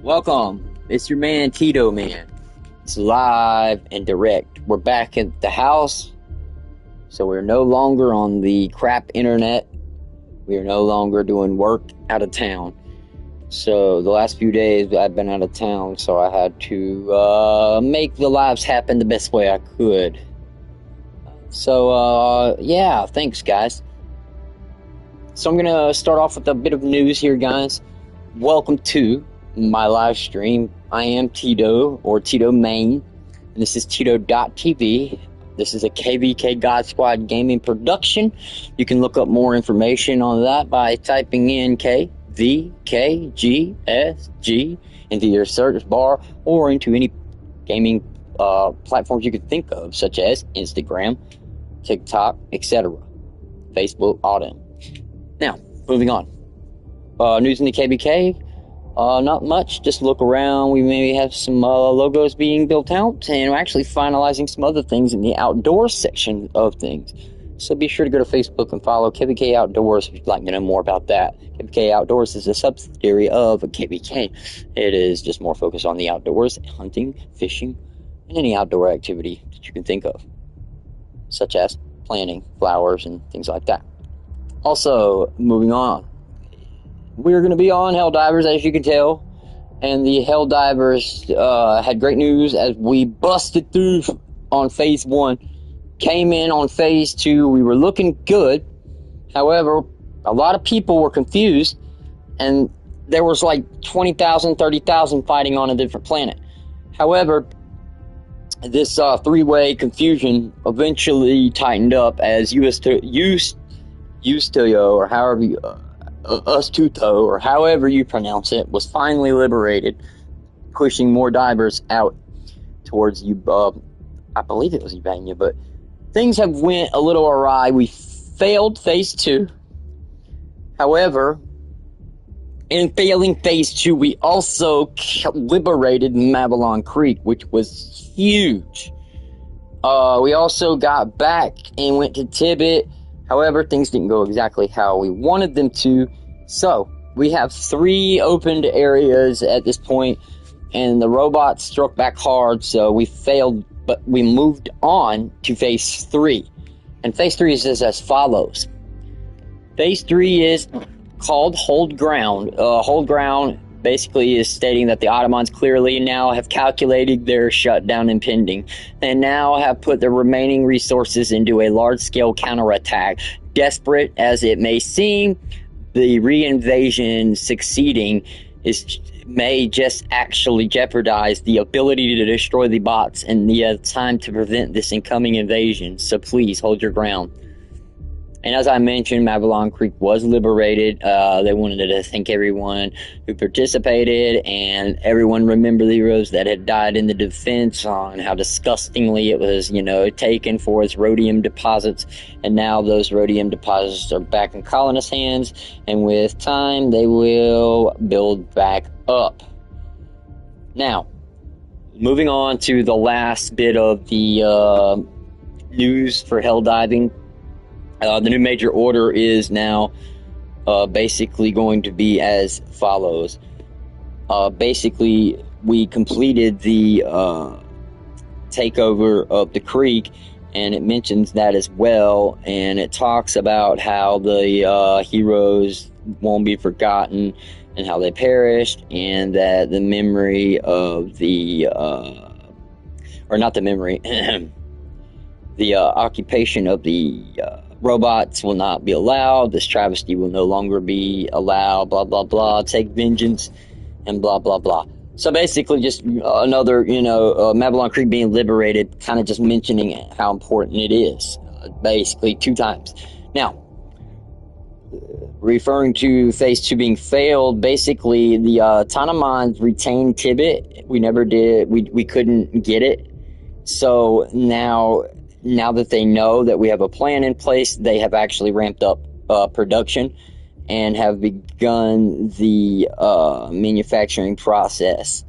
Welcome. It's your man Tito, man. It's live and direct. We're back at the house, so we're no longer on the crap internet. We are no longer doing work out of town. So the last few days I've been out of town, so I had to make the lives happen the best way I could. So yeah, thanks guys. So I'm gonna start off with a bit of news here, guys. Welcome to my live stream. I am Tito, or Tito Main, and this is Tito.tv. This is a KvK God Squad gaming production. You can look up more information on that by typing in KvKGsG into your search bar or into any gaming platforms you could think of, such as Instagram, TikTok, etc. Facebook, all them. Now, moving on. News in the KvK. Not much, just look around. We maybe have some logos being built out, and we're actually finalizing some other things in the outdoors section of things. So be sure to go to Facebook and follow KvK Outdoors if you'd like to know more about that. KvK Outdoors is a subsidiary of KvK. It is just more focused on the outdoors, hunting, fishing, and any outdoor activity that you can think of, such as planting flowers and things like that. Also, moving on. We're going to be on HellDivers, as you can tell, and the HellDivers had great news as we busted through on Phase 1, came in on Phase 2, we were looking good. However, a lot of people were confused, and there was like 20,000, 30,000 fighting on a different planet. However, this three-way confusion eventually tightened up as Tito, or however you... Tito, or however you pronounce it, was finally liberated, pushing more divers out towards I believe it was Ubania, but things have went a little awry. We failed Phase 2. However, in failing Phase 2, we also liberated Mabalon Creek, which was huge. We also got back and went to Tibet. However, things didn't go exactly how we wanted them to, so we have 3 opened areas at this point, and the robots struck back hard, so we failed, but we moved on to Phase 3. And Phase 3 is as follows. Phase 3 is called Hold Ground. Hold Ground basically is stating that the Ottomans clearly now have calculated their shutdown impending, and now have put their remaining resources into a large-scale counterattack. Desperate as it may seem, the reinvasion succeeding may just actually jeopardize the ability to destroy the bots and the time to prevent this incoming invasion. So please hold your ground. And as I mentioned, Mabalon Creek was liberated. They wanted to thank everyone who participated, and everyone remember the heroes that had died in the defense on how disgustingly it was, taken for its rhodium deposits. And now those rhodium deposits are back in colonists' hands, and with time, they will build back up. Now, moving on to the last bit of the news for hell diving. The new major order is now basically going to be as follows. Basically, we completed the takeover of the creek, and it mentions that as well, and it talks about how the heroes won't be forgotten and how they perished, and that the memory of the or not the memory the occupation of the robots will not be allowed. This travesty will no longer be allowed, blah, blah, blah. Take vengeance, and blah, blah, blah. So basically just another, Mabalon Creek being liberated, kind of just mentioning how important it is. Basically 2 times. Now, referring to Phase 2 being failed, basically the Tanamans retained Tibet. We never did. We couldn't get it. So now that they know that we have a plan in place, they have actually ramped up production and have begun the manufacturing process.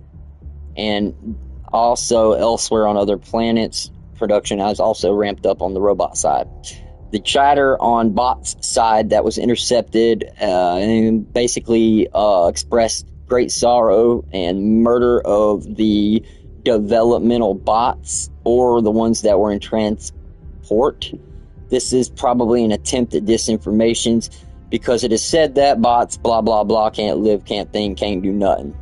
And also elsewhere on other planets, production has also ramped up on the robot side. The chatter on bots side that was intercepted and basically expressed great sorrow and murder of the developmental bots or the ones that were in transport. This is probably an attempt at disinformation because it is said that bots, blah, blah, blah, can't live, can't think, can't do nothing.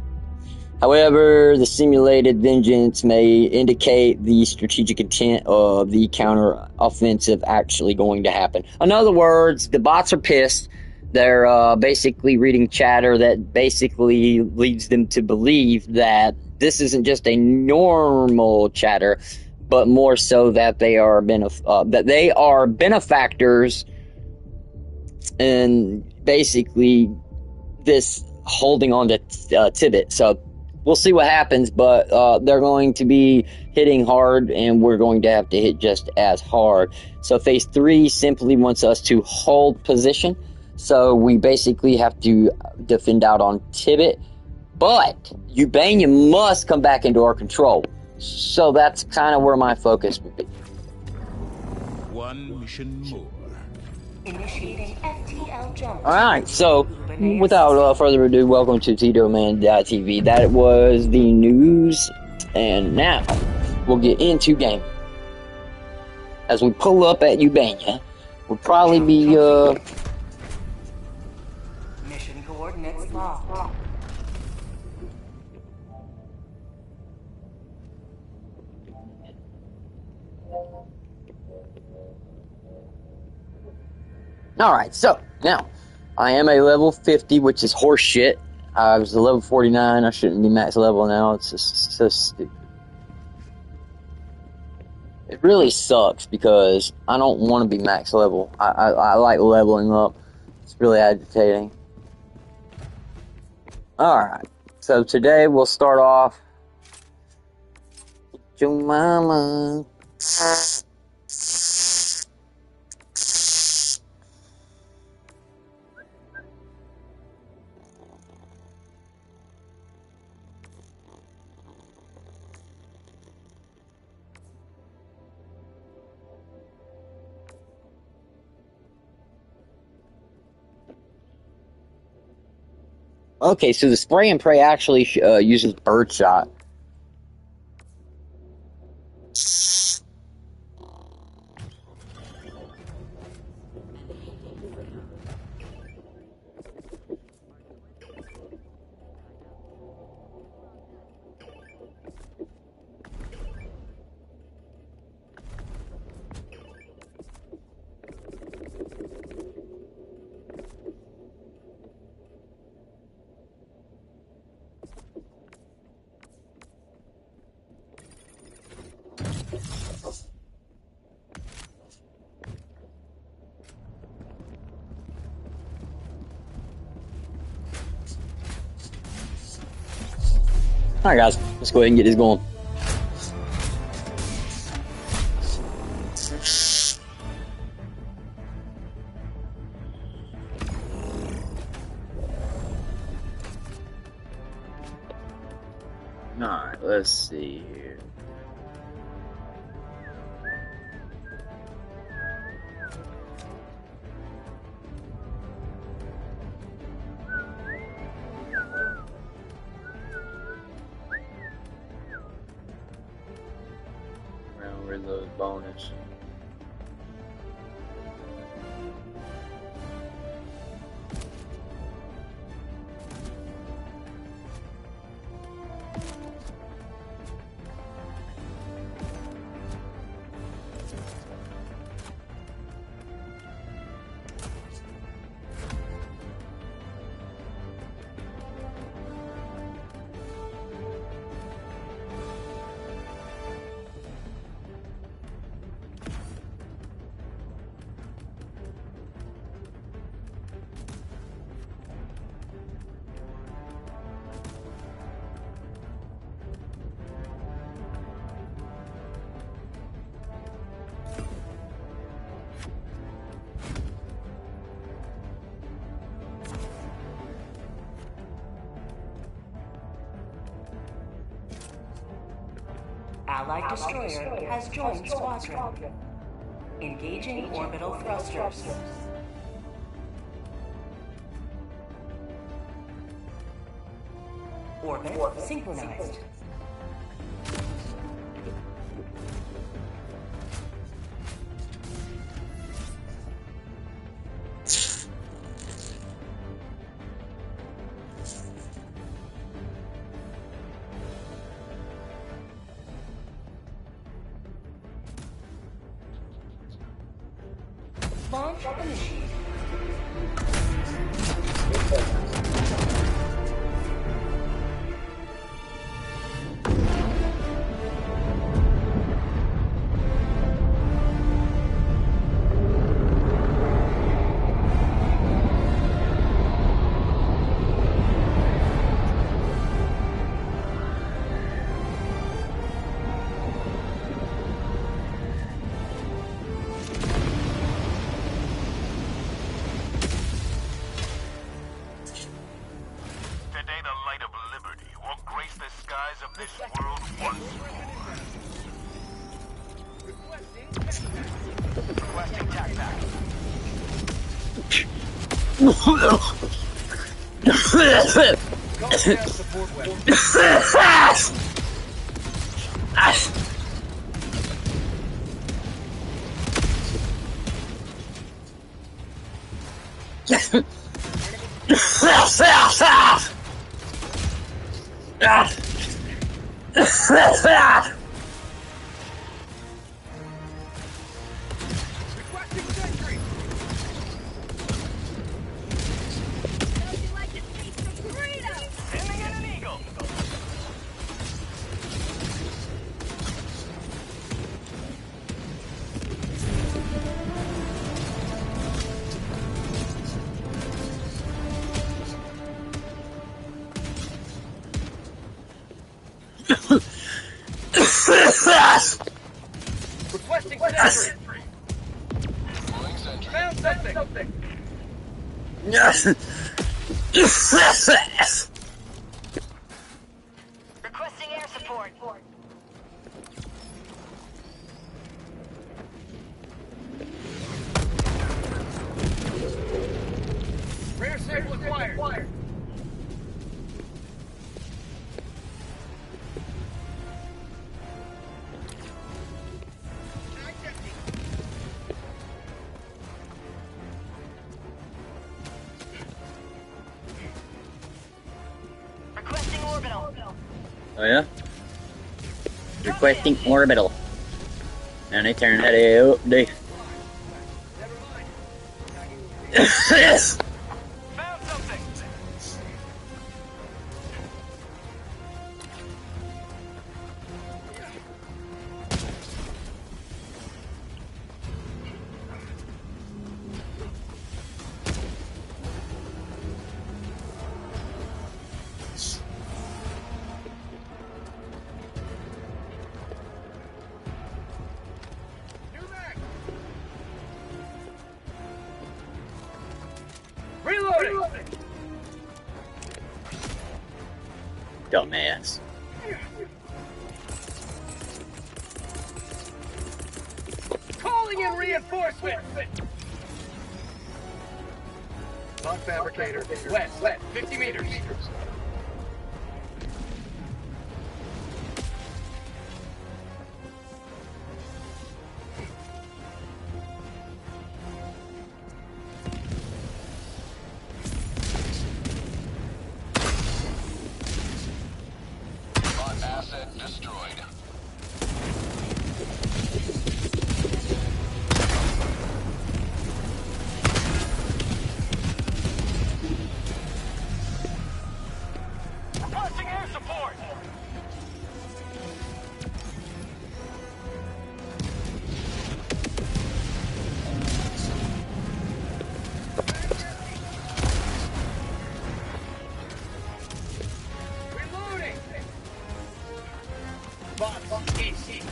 However, the simulated vengeance may indicate the strategic intent of the counter-offensive actually going to happen. In other words, the bots are pissed. They're basically reading chatter that basically leads them to believe that this isn't just a normal chatter, but more so that they are benefactors and basically this holding on to Tibet. So we'll see what happens, but they're going to be hitting hard, and we're going to have to hit just as hard. So phase 3 simply wants us to hold position. So we basically have to defend out on Tibet, but Ubania must come back into our control. So that's kind of where my focus would be. One mission more. Initiating FTL jump. Alright, so without further ado, welcome to TitoMan.tv. That was the news, and now we'll get into game. As we pull up at Ubania, we'll probably be Mission coordinates locked. Alright, so now I am a level 50, which is horseshit. I was a level 49. I shouldn't be max level now. It's just so stupid. It really sucks because I don't want to be max level. I like leveling up. It's really agitating. Alright, so today we'll start off with your mama. Okay, so the spray and pray actually uses birdshot. Alright guys, let's go ahead and get this going. Alright, let's see here. Reload bonus. Allied destroyer has joined squadron. Engaging orbital thrusters. Orbit synchronized. Launch initiated. Requesting sentry. Found something. Requesting air support. Rear signal acquired. Requesting orbital. Oh yeah? Requesting orbital. And they turn that out, they. Found something. Reloading. Dumbass. Calling in reinforcement. Bug fabricator. West. 50 meters. Asset destroyed. Requesting air support. Reloading. Box AC.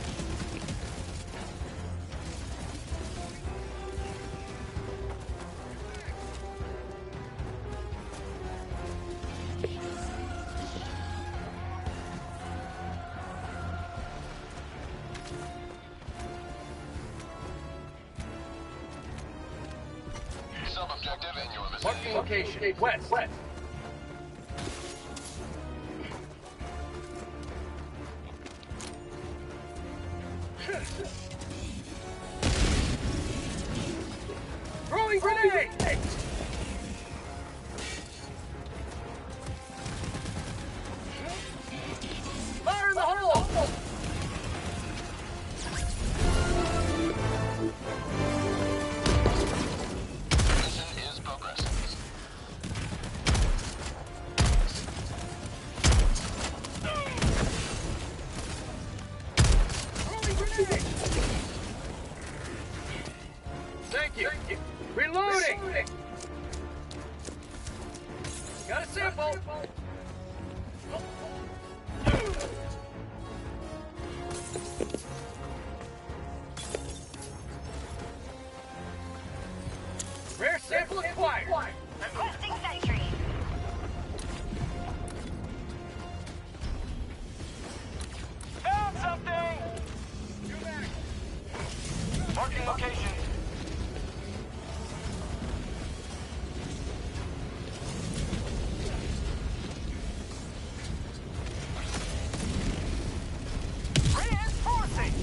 Sub-objective in your Marking vicinity. location. West. Throwing grenade! Fire in the hole! Mission is progressing. Throwing grenade! Thank you. Reloading! Got a sample! Rare sample acquired! Requesting sentry. Found something! You back! Marking location. Reinforcing!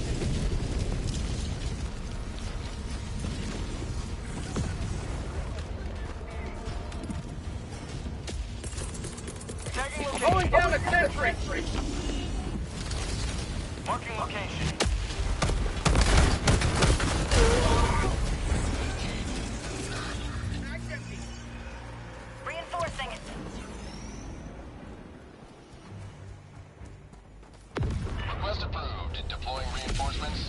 Tagging location. Going down a sentry! Marking location. Reinforcing. Request approved. Deploying reinforcements.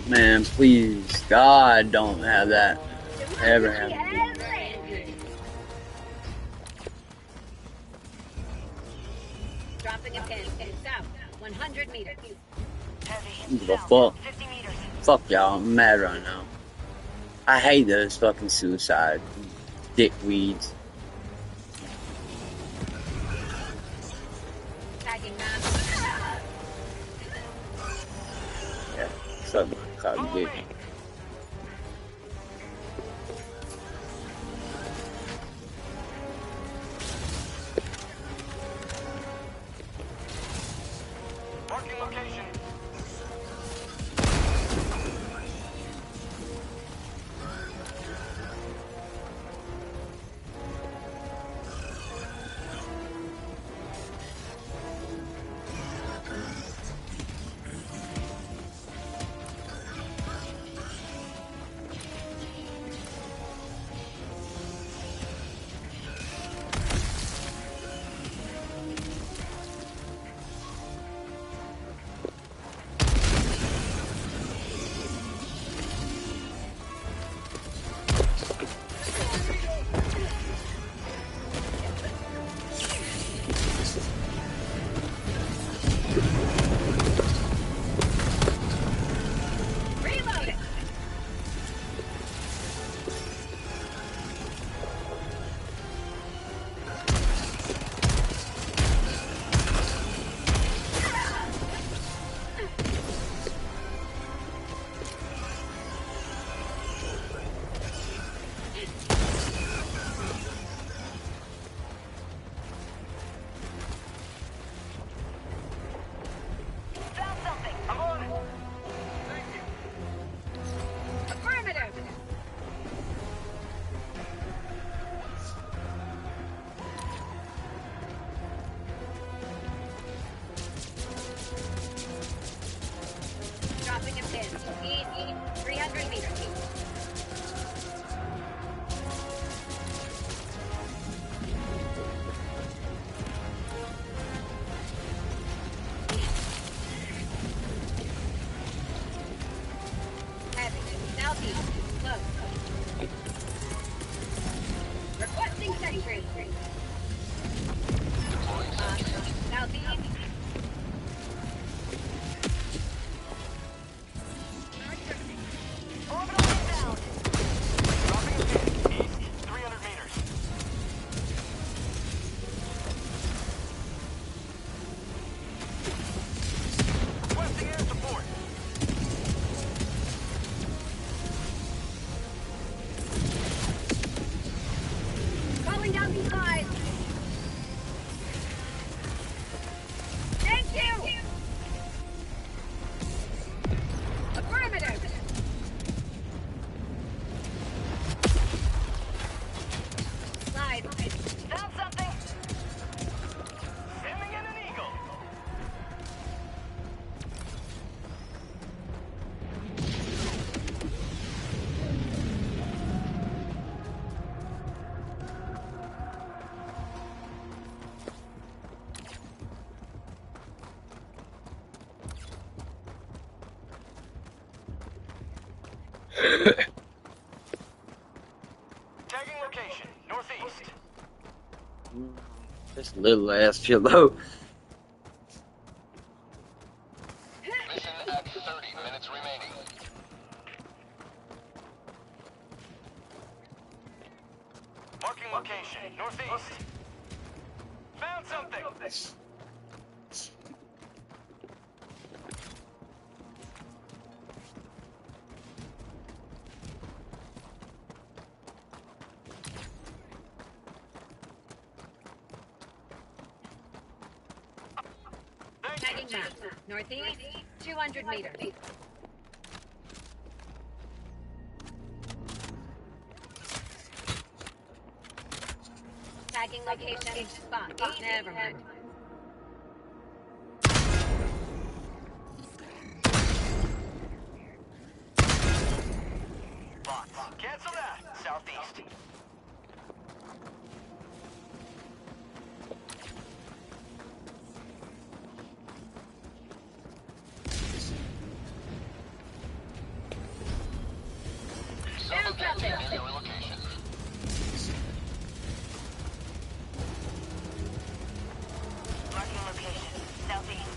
Man, please, God, don't have that ever happen. Dropping a pin. South. 100 meters. Heavy. Give a South, fuck. 50 meters. Fuck y'all, I'm mad right now. I hate those fucking suicide dickweeds. Tagging map. Yeah, suck my cock dick. Marking location. Reloading. Found something. I'm on it. Thank you. Affirmative. Dropping a pin. 300 meters. Heavy. Southeast. Close. Requesting sentry. Deploying sentry. Southeast. Orbital inbound. Dropping a pin. East, 300 meters. Requesting air support. Falling down the side. Thank you. Affirmative. Tagging location, northeast. This little ass pillow. Mission at 30 minutes remaining. Marking location, northeast. Found something. Tagging map. Northeast, 200 meters. Tagging location, spot. Never mind. Box. Cancel that. Southeast. Subject near your location. Marking location. Southeast.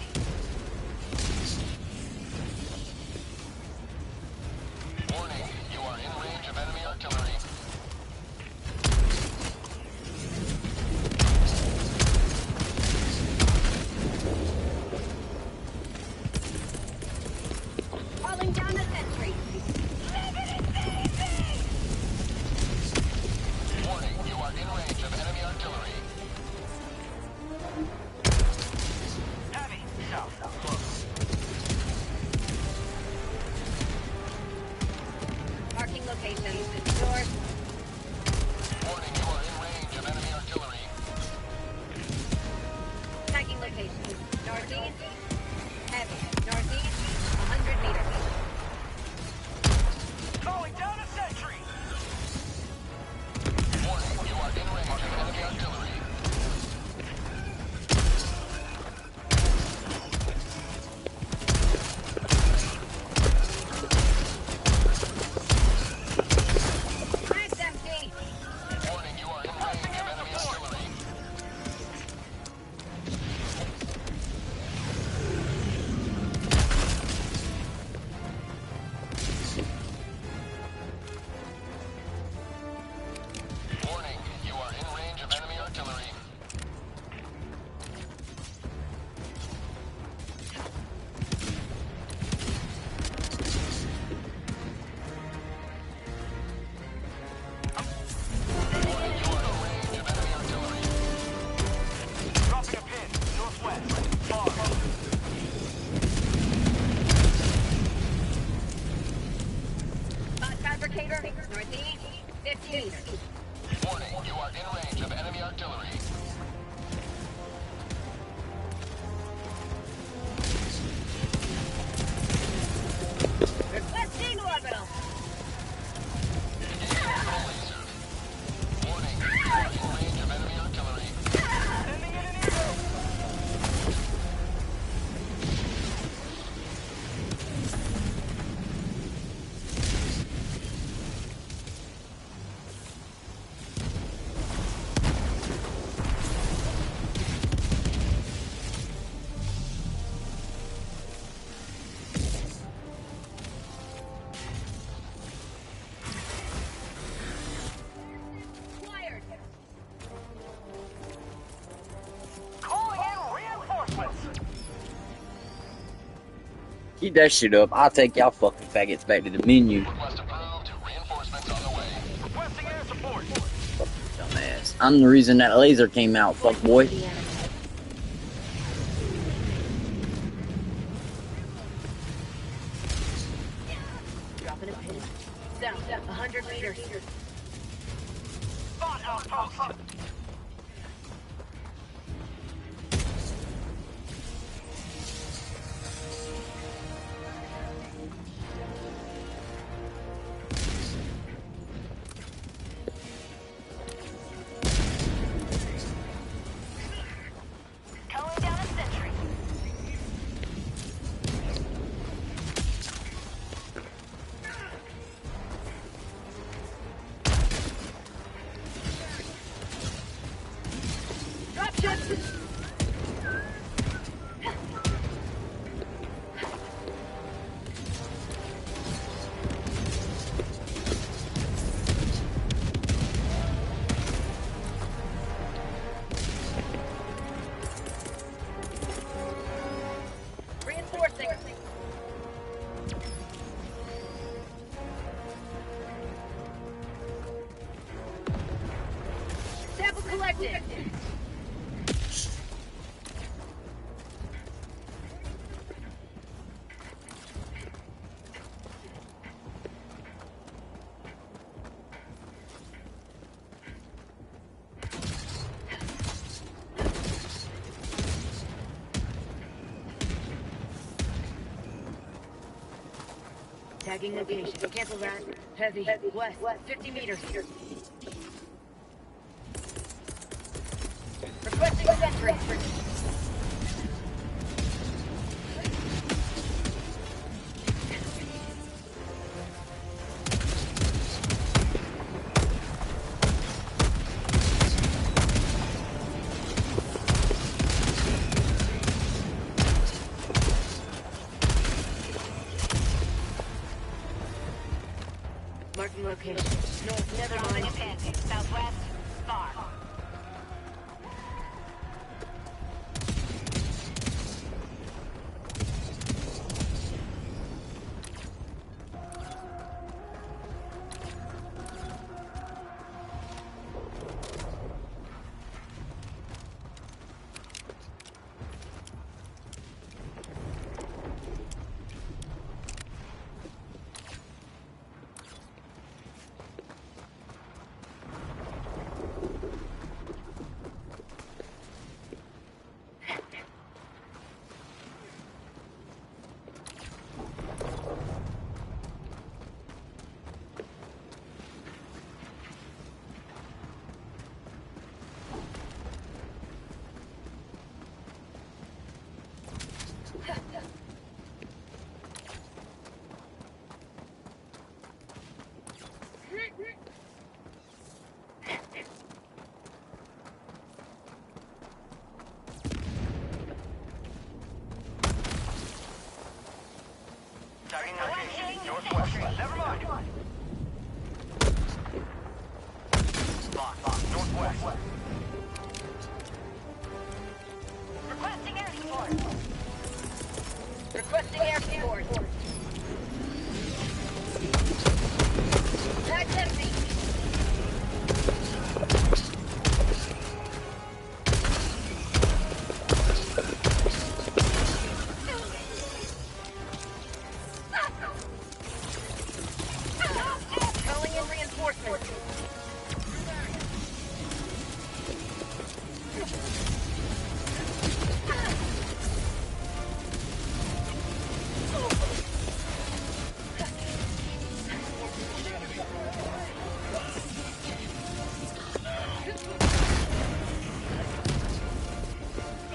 Warning, you are in range of enemy artillery. Calling down a sentry. Warning, you are in range of enemy artillery. Heavy. South. Close. Marking location, north. Warning, you are in range of enemy artillery. Tagging location, northeast. Heavy. Northeast, 100 meters. Calling down a sentry. Warning, you are in range of enemy artillery. Mag's empty. Warning, you are in range of enemy artillery. Warning, you are in range of enemy artillery. Warning, you are in range of enemy artillery. Dropping a pin. Northwest. Far. Spot fabricator, northeast, 50 meters. Warning, you are in range of enemy artillery. Requesting orbital. Laser. Warning, you are in range of enemy artillery. Sending in an eagle. Wired. Calling in reinforcements. Keep that shit up. I'll take y'all fucking faggots back to the menu. Request approved. Reinforcements on the way. Requesting air support. Dumbass. I'm the reason that laser came out, fuck boy. Dropping a pin. South, 100 meters. Spot outpost. Calling down a sentry. Locked in. Tagging location. Cancel that. Heavy. West. 50 meters. Requesting sentry. Marking location. North, never mind. Southwest, far. Tagging location. Northwest. Never mind. Lock. Northwest. Requesting air support. Requesting air support. Tag's empty. Calling in reinforcements.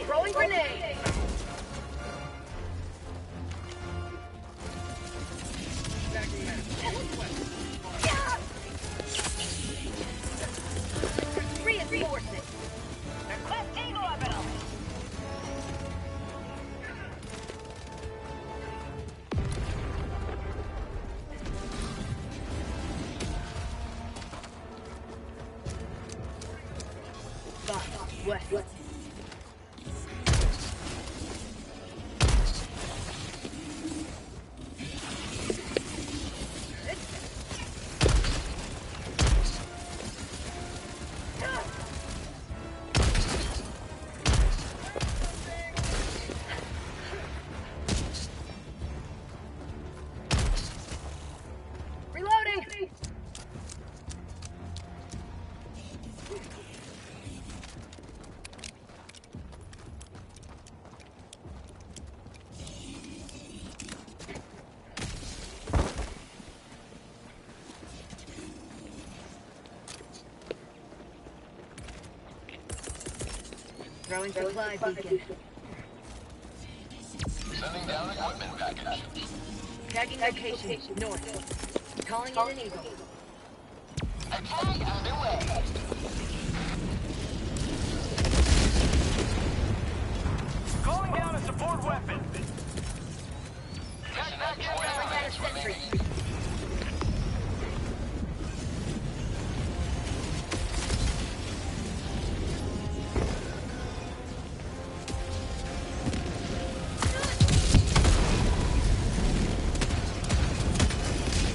Throwing grenade. Reinforcing. Requesting orbital. West. Reloading. Throwing supply beacon. Sending down equipment package. Tagging location. North. Calling in an eagle. Attack underway. Calling down a support weapon. Mission at 20 Throwing down a minutes sentry. remaining.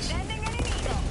Sending in an eagle.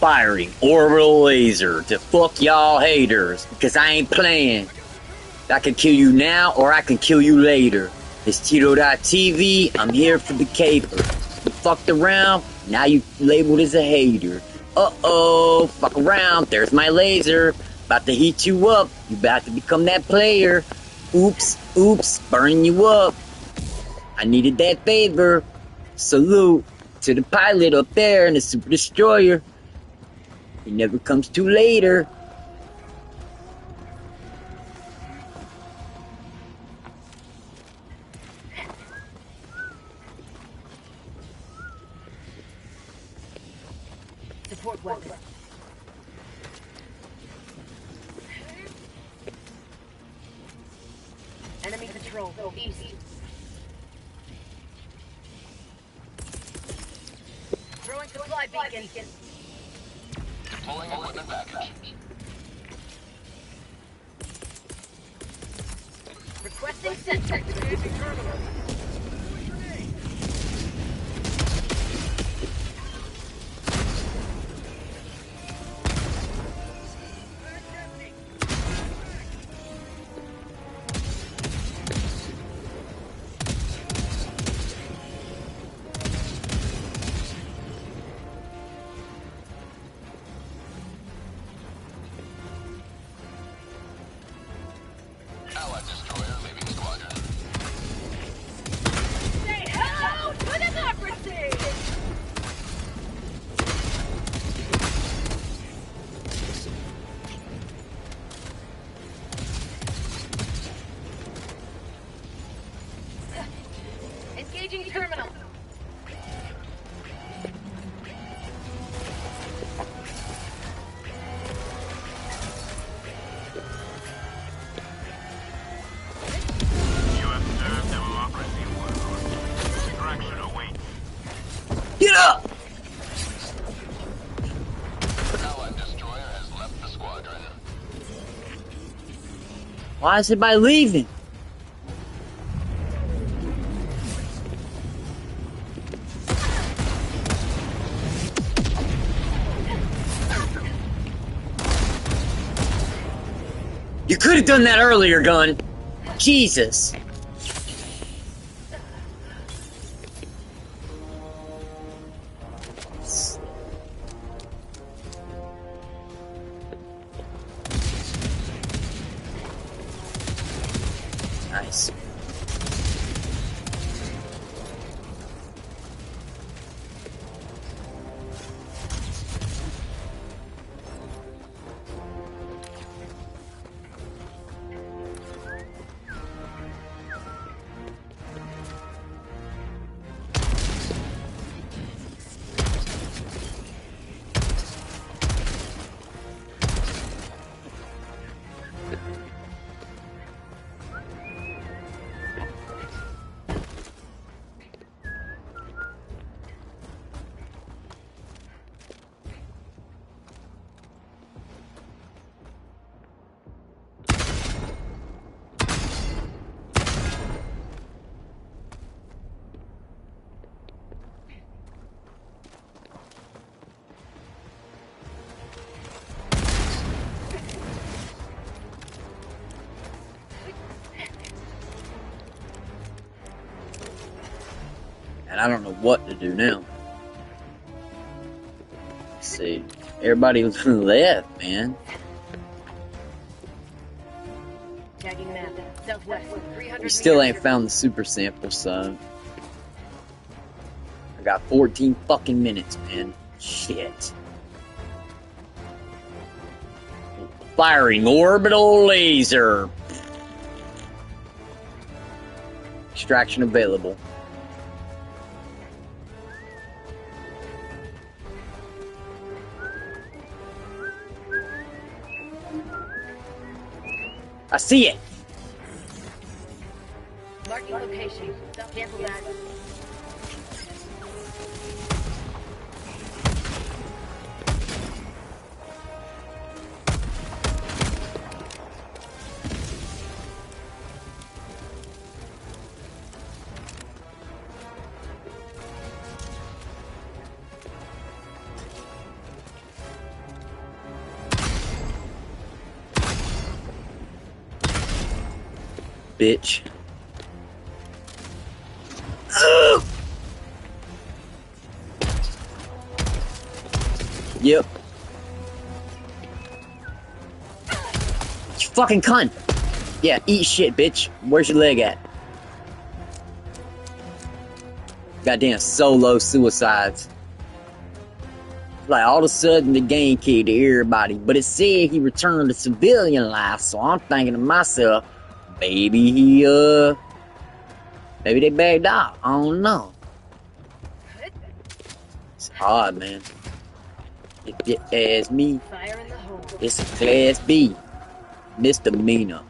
firing orbital laser to fuck y'all haters, because I ain't playing. I can kill you now or I can kill you later. It's Tito.tv. I'm here for the caper. You fucked around, now you labeled as a hater. Uh-oh, fuck around, there's my laser. About to heat you up, you about to become that player. Oops, oops, burning you up. I needed that favor. Salute to the pilot up there in the Super Destroyer. It never comes too later. Support weapon. Enemy patrol, east. Throwing supply beacon. Deploying equipment package. Requesting set sector. Allied destroyer leaving squadron. Say hello to democracy! Engaging terminal. You have served democracy well. Distraction awaits. Get up! Allied destroyer has left the squadron. Why is everybody leaving? You could have done that earlier, gun. Jesus. Nice. And I don't know what to do now. Let's see. Everybody left, man. Tagging map. Southwest. 300 We still ain't meters. found the super sample, so I got 14 fucking minutes, man. Shit. Firing orbital laser. Extraction available. I see it. Marking location. Cancel that. bitch. Ugh. Yep. You fucking cunt. Yeah, eat shit, bitch. Where's your leg at? Goddamn solo suicides. Like all of a sudden the game kicked everybody, but it said he returned to civilian life, so I'm thinking to myself, maybe maybe they bagged out. I don't know. It's odd, man. If you ask me, Fire in the hole. it's a class B misdemeanor.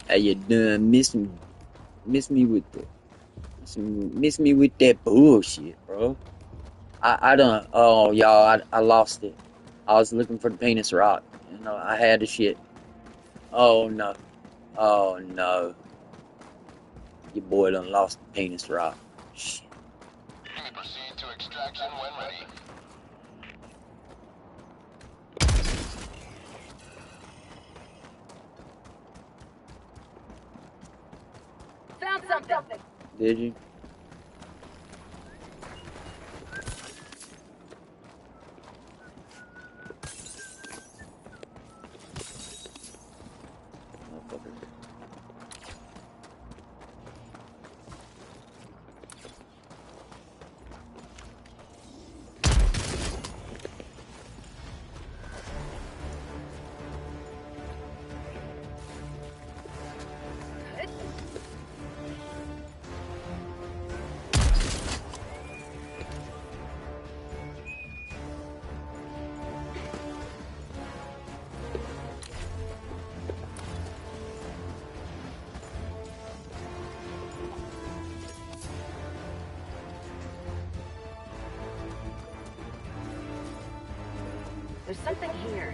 How you done miss me with that bullshit, bro. I done, oh, y'all, I lost it. I was looking for the penis rock. You know, I had the shit. Oh, no. Oh, no. Your boy done lost the penis rock. Shit. Proceed to extraction when ready. Found something. Did you? There's something here.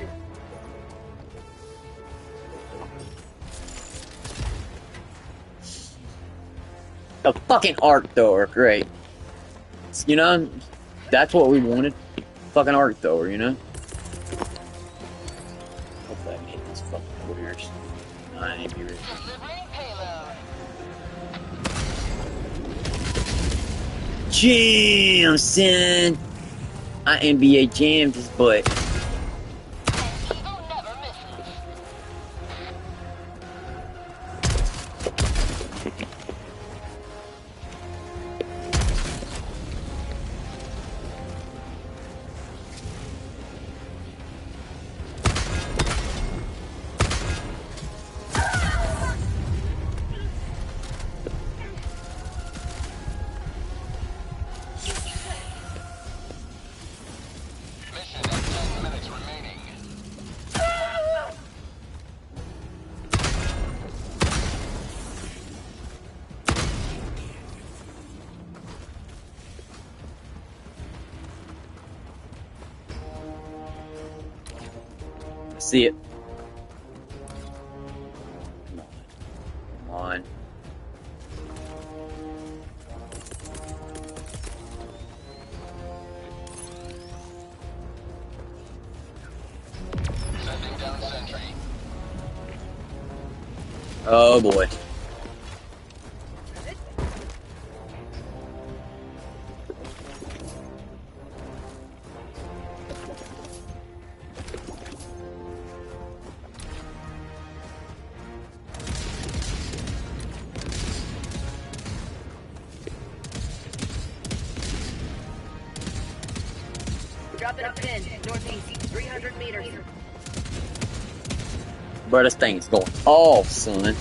A fucking arc thrower, great. You know, that's what we wanted. Fucking arc thrower, you know? Hopefully I can hit these fucking warriors. No, I ain't be ready. Delivering payload. Jam, son! I NBA jammed his butt. Evil never misses. Mission has 10 minutes remaining. See it. Come on. Sending down sentry. Oh boy. Dropping a pin, northeast, 300 meters. Bro, this thing is going off, son.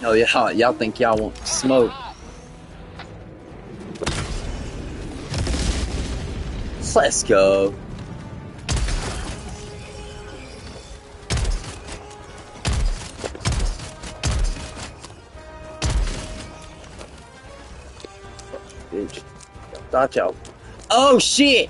Oh yeah, y'all think y'all want smoke. Let's go. Bitch. Thought y'all. Oh shit!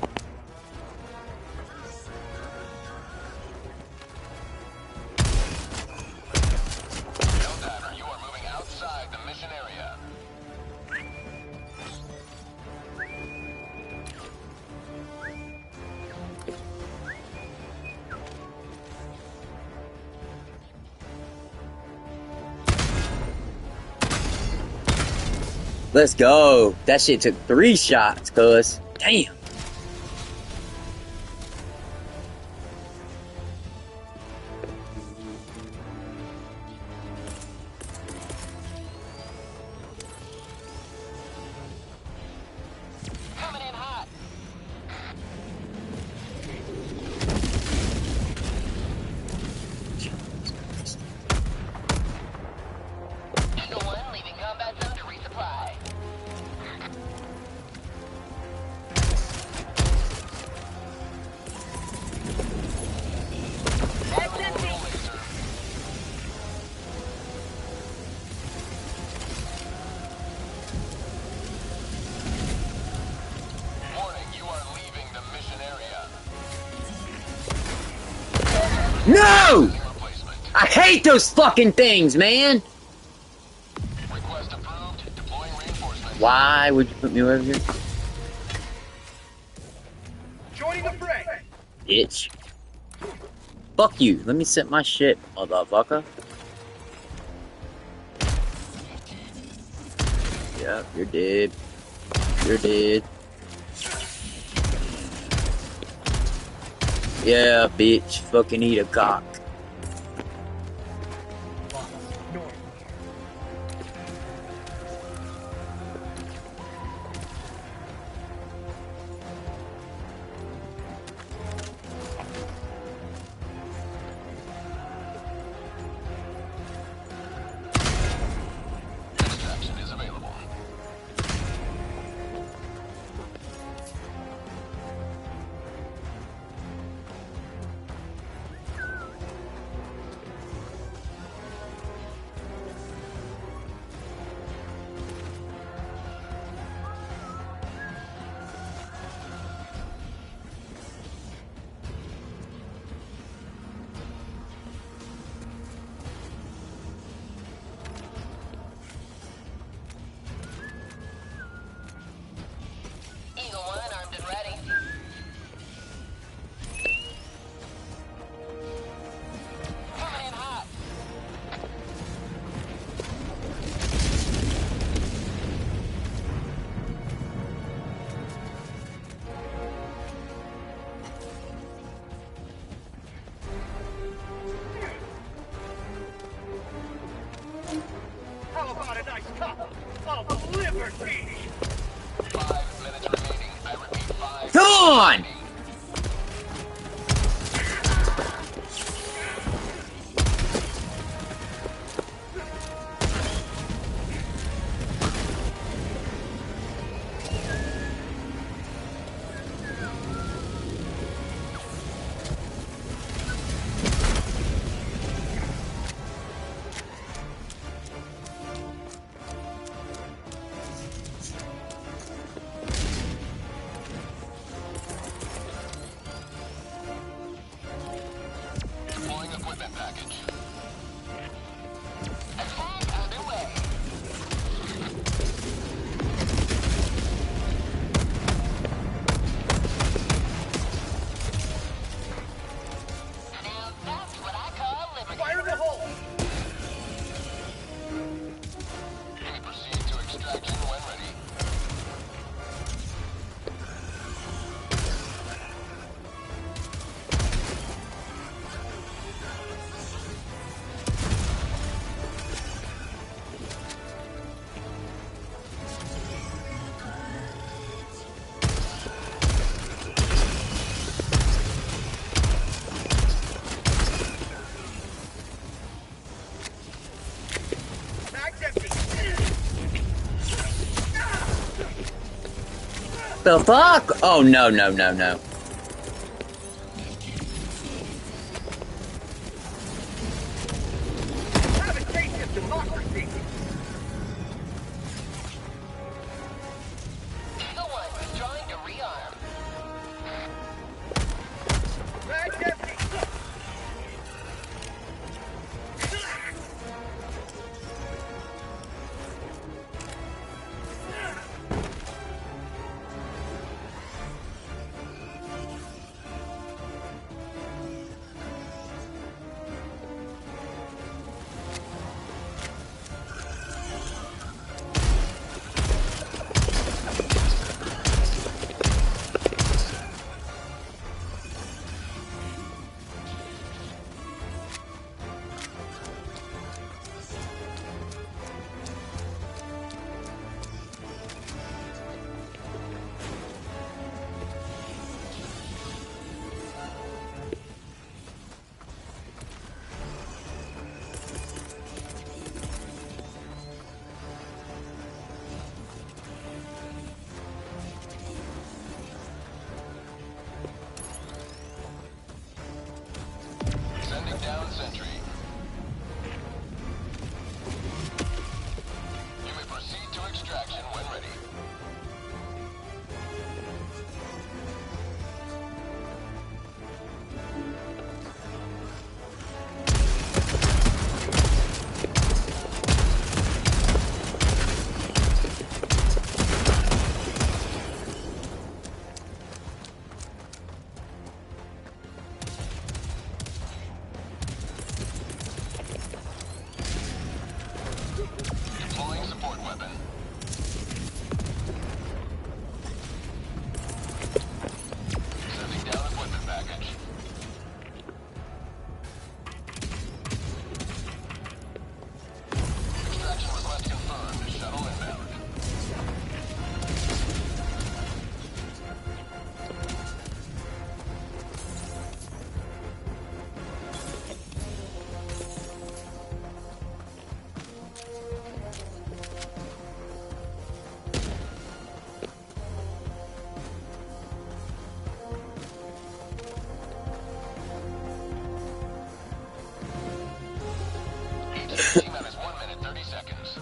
Let's go. That shit took 3 shots, cuz. Damn. Coming in hot. Eagle 1 leaving combat zone to resupply. That's empty. Warning, you are leaving the mission area. No! Replacement. I hate those fucking things, man! Request approved. Deploying reinforcements. Why would you put me over here? Joining the fray. Bitch. Fuck you. Let me set my shit, motherfucker. Yep, you're dead. You're dead. Yeah, bitch. Fucking eat a cock. North. Extraction is available. Eagle 1 armed and ready. Coming in hot. How about a nice cup of liberty? 5 minutes remaining. I repeat, 5. Come on! Deploying equipment package. Attack underway. Now that's what I call liberty. Fire in the hole. We proceed to extraction when ready. Mag's empty. The fuck? Oh, no, no, no, no. Have a taste of democracy. Eagle 1 withdrawing to rearm. Mag's empty. Sending down sentry. You may proceed to extraction when ready. Deploying support weapon. Sending down equipment package. Extraction request confirmed. Shuttle inbound. T-minus 1 minute, 30 seconds.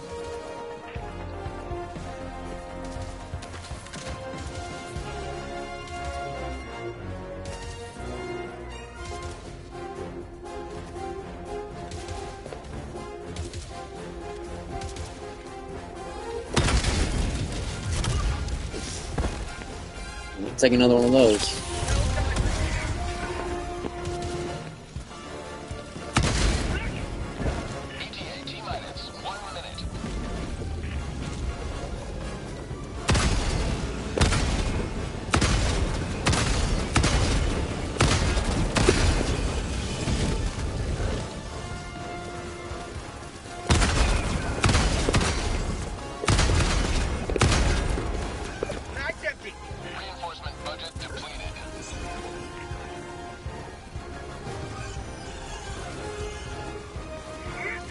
Take another one of those. ETA T-minus 1 minute. Mag's empty. Reinforcement budget depleted.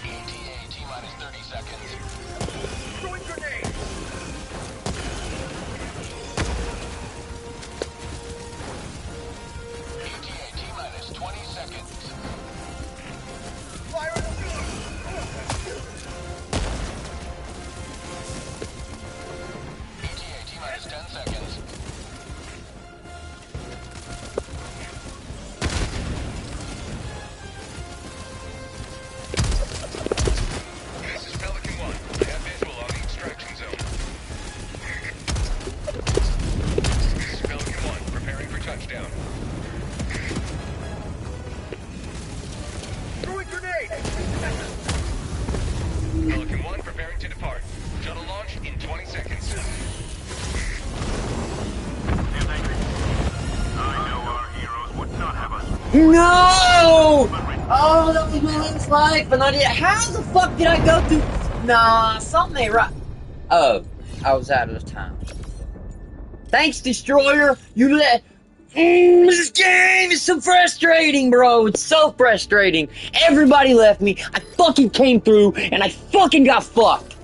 ETA T-minus 30 seconds. Throwing grenade. ETA T-minus 20 seconds. Fire in the ETA T-minus 10 seconds. This is Pelican 1. I have visual on the extraction zone. This is Pelican 1, preparing for touchdown. Throwing grenade! Pelican 1 preparing to depart. Shuttle launch in 20 seconds. I know our heroes would not have us. No! Oh, that was my last life, and I did. How the fuck did I go through? Nah, something ain't right. Oh, I was out of time. Thanks, Destroyer. You let. This game is so frustrating, bro. It's so frustrating. Everybody left me. I fucking came through, and I fucking got fucked.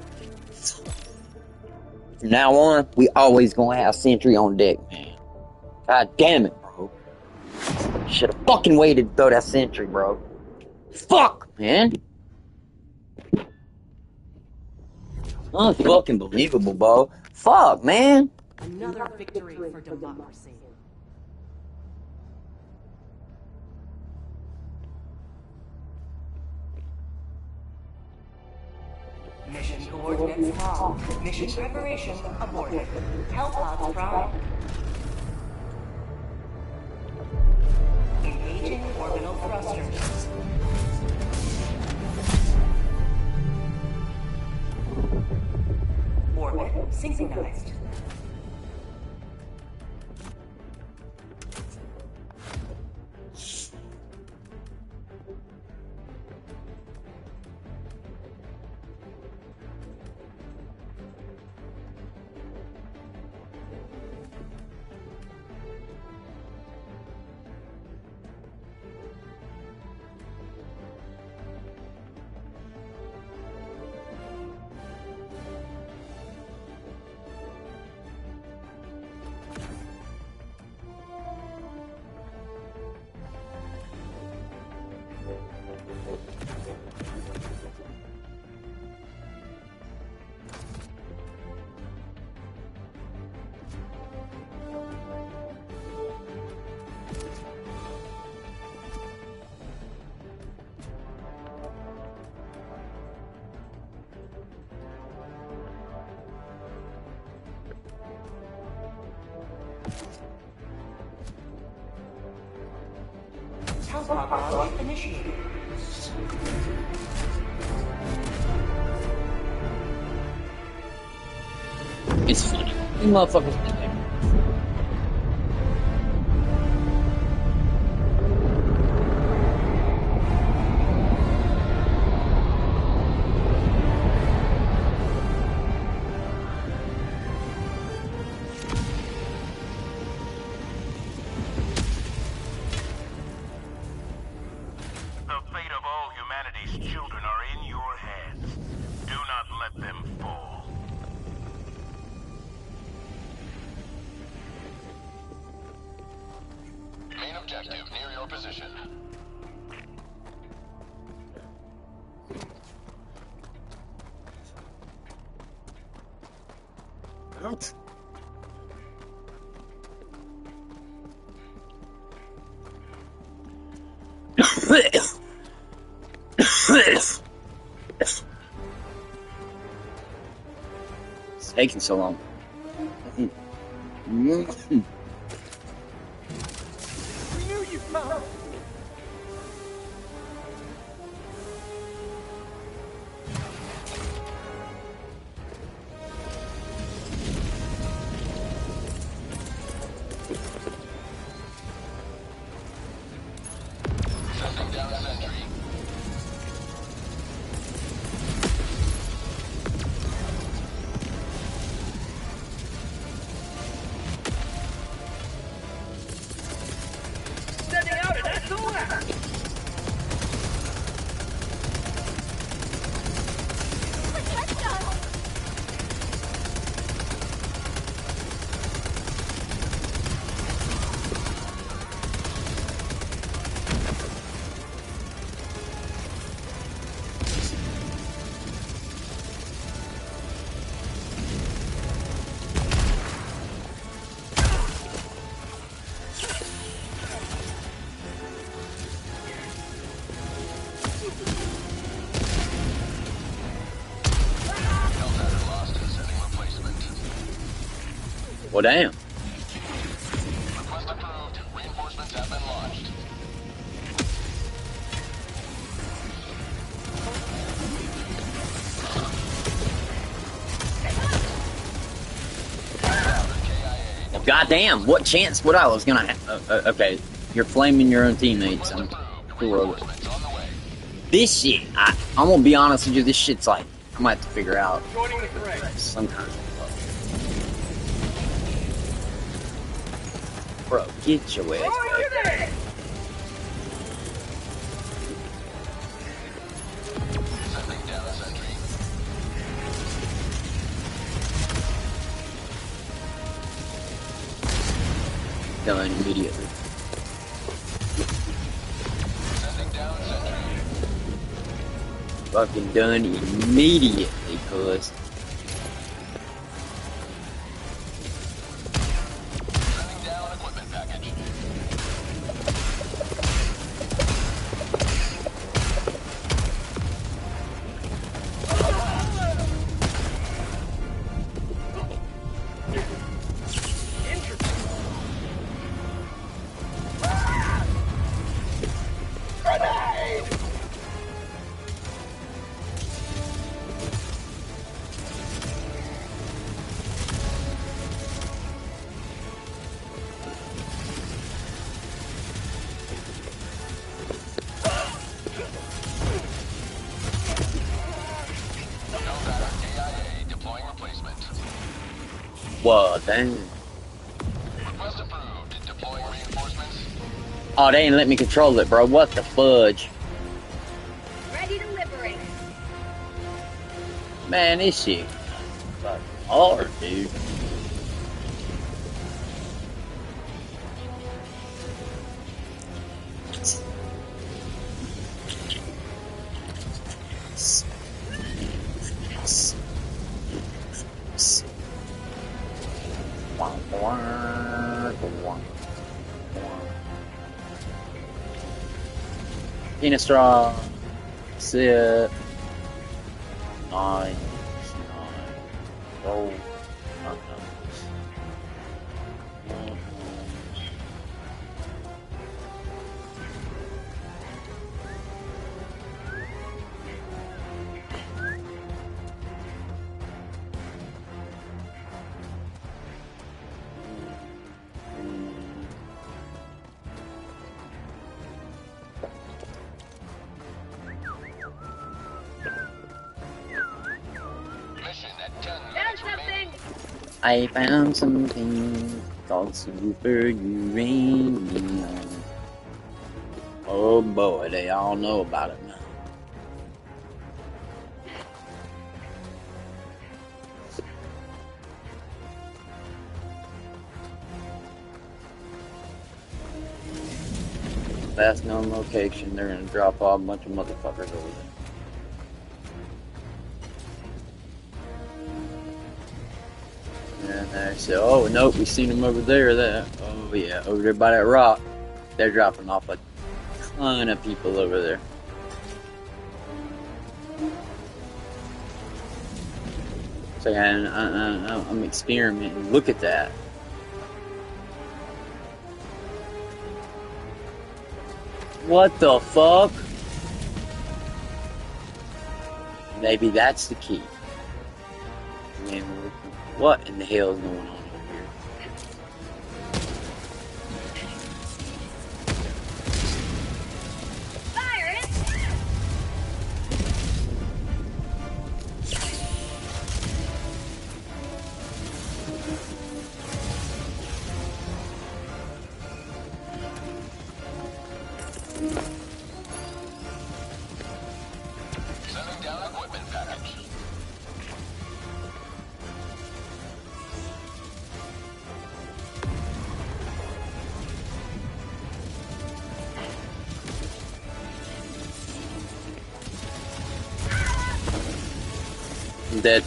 From now on, we always gonna have sentry on deck, man. God damn it, bro. Should have fucking waited to throw that sentry, bro. Fuck, man. Unfucking believable, bro. Fuck, man. Another victory for democracy. Mission coordinates wrong. Mission preparation aborted. Hellpods prime. Engaging orbital thrusters. Orbit synchronized. pod launch initiated. It's funny. You motherfuckers think that. The fate of all humanity's children are in your hands. Do not let them fall. Main objective near your position. It's taking so long. Sending down a sentry. Sending out an SOS! HellDivers lost and sending replacement. Well, damn. Request approved. Reinforcements have been launched. KIA. Goddamn, what chance would I was gonna have? Okay, you're flaming your own teammates. I'm cool. Reinforcements on the way. This shit, I'm gonna be honest with you, this shit's like, I might have to figure out Joining the fray. some kind of. Bro, get your ass back. there! Sending down a sentry. Done immediately. Sending down sentry. Fucking done immediately, cuz. Sending down equipment package. HellDivers KIA deploying replacement. Whoa, dang. Request approved. Deploying reinforcements. Oh, they ain't let me control it, bro. What the fudge? Ready to liberate. Man, this shit fucking hard, dude. Penis straw. Sit. Nine. Roll. I found something called super uranium. Oh boy, they all know about it now. Last known location, they're gonna drop off a bunch of motherfuckers over there. And they say, oh nope, we seen them over there. Oh yeah, over there by that rock. They're dropping off a ton of people over there. So I'm experimenting. Look at that. What the fuck? Maybe that's the key. I mean, what in the hell is going on over here? Fire it! Sending down equipment package. I'm dead.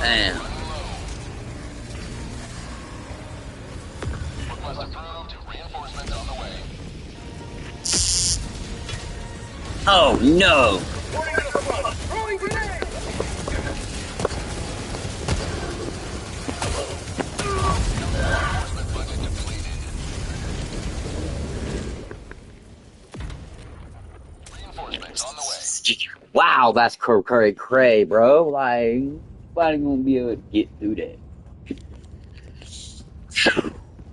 Damn. Request approved. Reinforcements on the way. Oh no! Reinforcement budget depleted. Reinforcements on the way. Wow, that's cray, bro. Like, nobody gonna be able to get through that.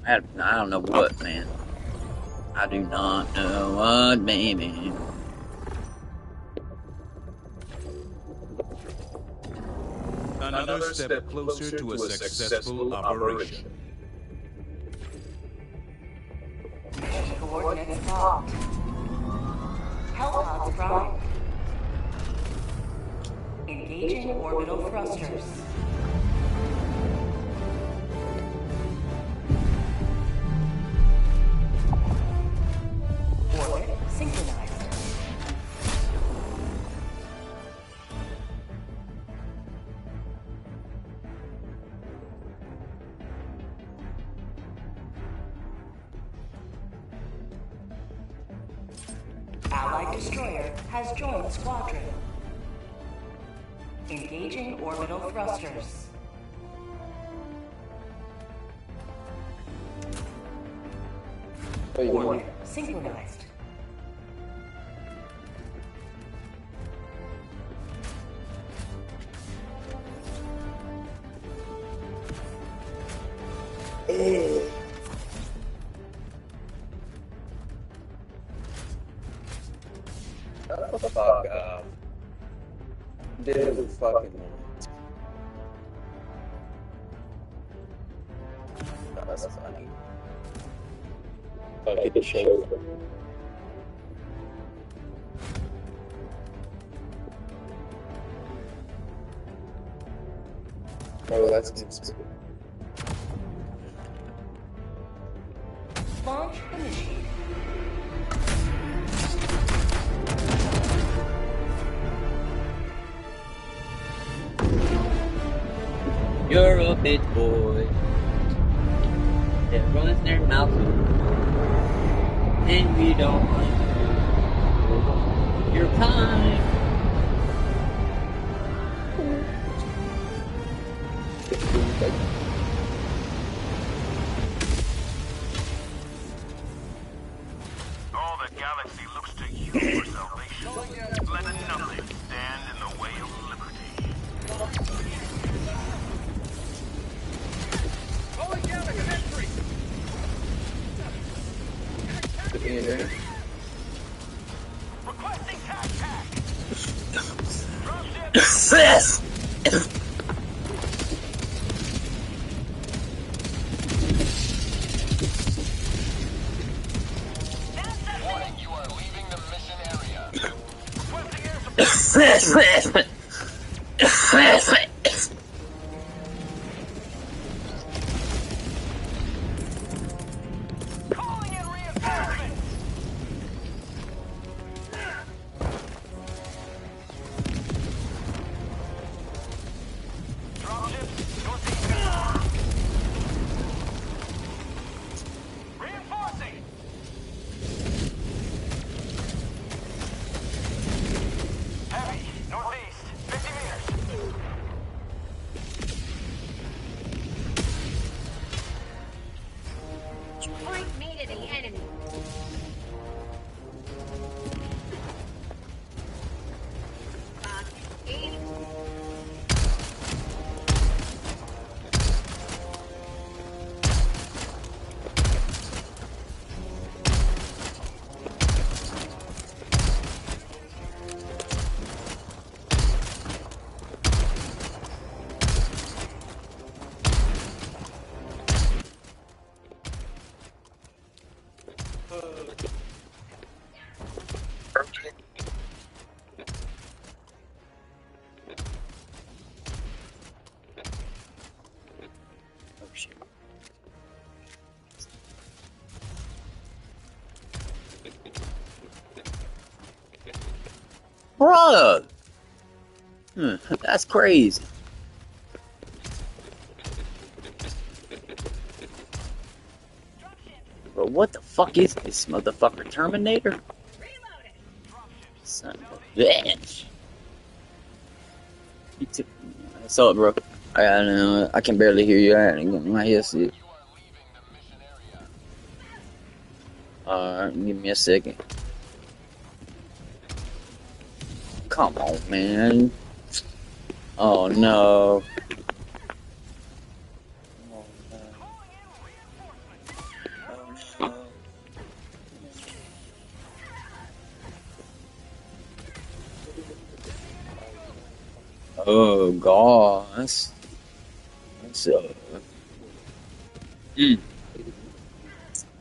I don't know what, man. I do not know what, baby. Another step closer to a successful operation. Mission coordinates locked. HellDivers prime. Engaging orbital thrusters. Orbit synchronized. Allied destroyer has joined squadron. Engaging orbital thrusters. Orbit synchronized. Shut the fuck up. Dude, fucking. No, that's funny. Fuck the show. Oh, that's good. Launch initiated. You're a big boy that runs their mouth and we don't mind your kind. All the galaxy looks to you for salvation. Let nothing stand in the way of Terminator. Requesting tac. Warning, you are leaving the mission area. Requesting air support. Calling in reinforcements. Dropships, northeast. Reinforcing. Heavy, northeast, 50 meters. Point me to the enemy. East. Oh shit. Bruh! That's crazy. But what the fuck is this motherfucker? Terminator? Son of a bitch. You took. What's up, bro? I don't know. I can barely hear you. I ain't getting my headset. You are leaving the mission area. Alright, give me a second. Come on, man. Oh no. Oh no. Oh no. Oh god. That's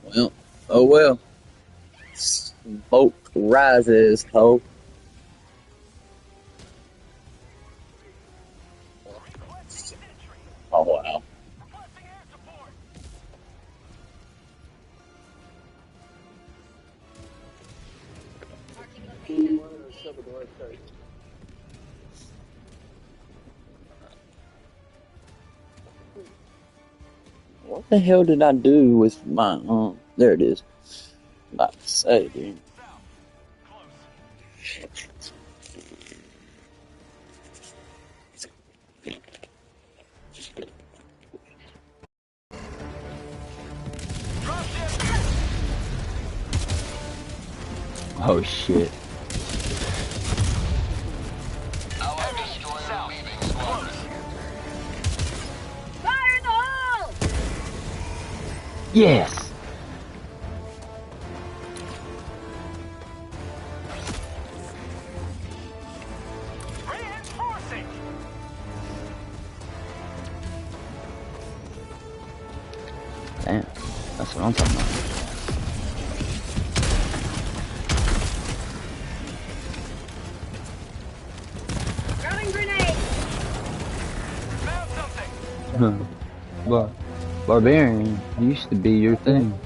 well, oh well. Smoke rises, ho. Oh wow. Requesting air support. What the hell did I do with my there it is. About to say, dude. Oh shit. Allied destroyer leaving squadron. Fire in the hole! Yes. Reinforcing. Damn. That's what I'm talking about. Throwing grenade! Found something. But Barbarian used to be your thing.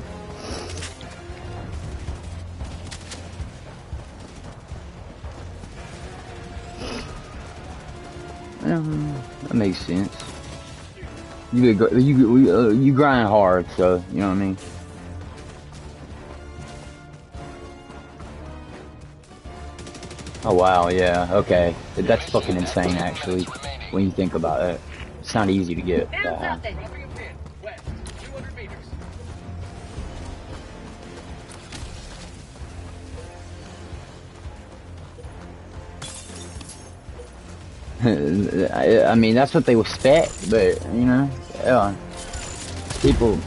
That makes sense. You grind hard, so you know what I mean. Oh wow, yeah, okay. That's fucking insane, actually, when you think about it. It's not easy to get. Found something! West, 200 meters. I mean, that's what they expect, but you know, yeah, people.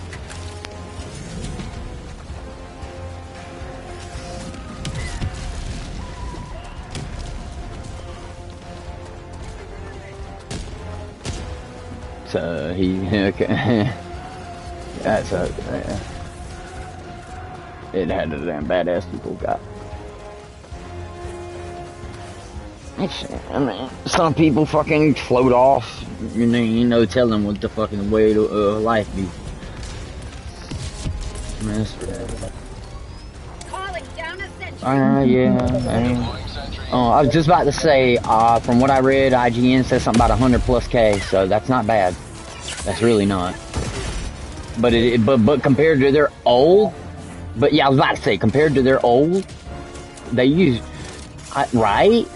he okay. That's it had the damn badass people got. I mean, some people fucking float off. You know, tell them what the fucking way to life be. Man, that's Calling down a sentry. yeah. I was just about to say, from what I read, IGN says something about 100+ K, so that's not bad. That's really not. But but compared to their old, but yeah, I was about to say, compared to their old, they use, right?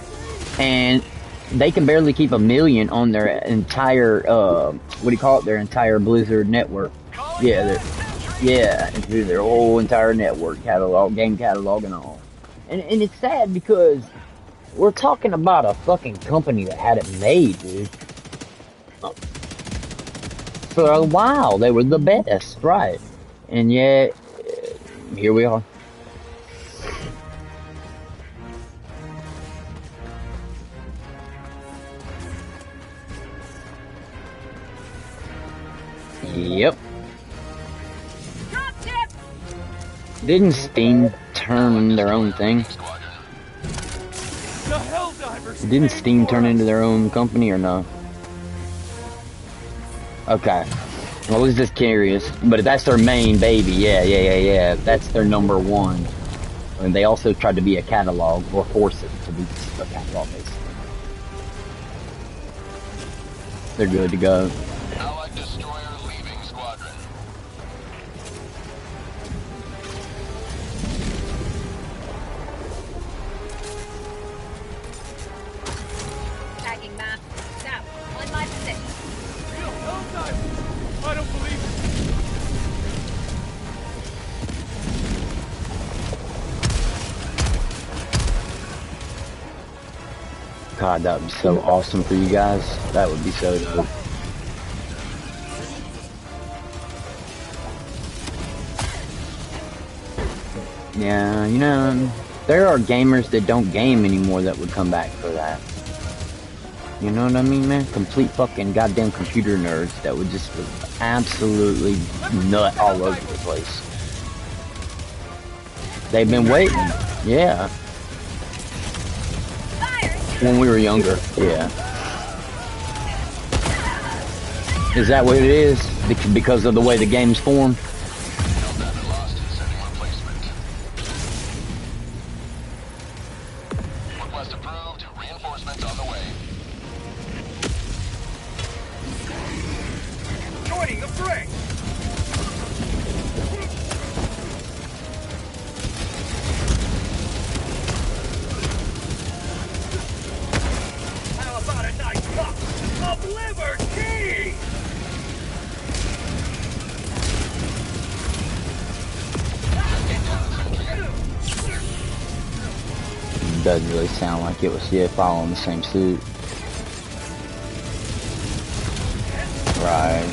And they can barely keep 1 million on their entire, what do you call it? Their entire Blizzard network. Yeah, through their whole entire network catalog, game catalog and all. And it's sad because we're talking about a fucking company that had it made, dude. For a while, they were the best, right? And yet, here we are. Yep. Didn't Steam turn their own thing? The HellDivers. Didn't Steam turn into their own company or no? Okay. I was just curious, but that's their main baby. Yeah. That's their #1. And they also tried to be a catalog, or force it to be a catalog, basically. They're good to go. Allied destroyer leaving squadron. Tagging map. Now, on my position. Kill HellDivers. I don't believe it. God, that would be so awesome for you guys. That would be so dope. Yeah, you know, there are gamers that don't game anymore that would come back for that. You know what I mean, man? Complete fucking goddamn computer nerds that would just absolutely nut all over the place. They've been waiting. Yeah. When we were younger, yeah. Is that what it is? Because of the way the game's formed? HellDiver lost. Sending replacement. Request approved. Reinforcements on the way. Joining the fray. How about a nice cup of liberty? Doesn't really sound like it was, following the same suit. Right.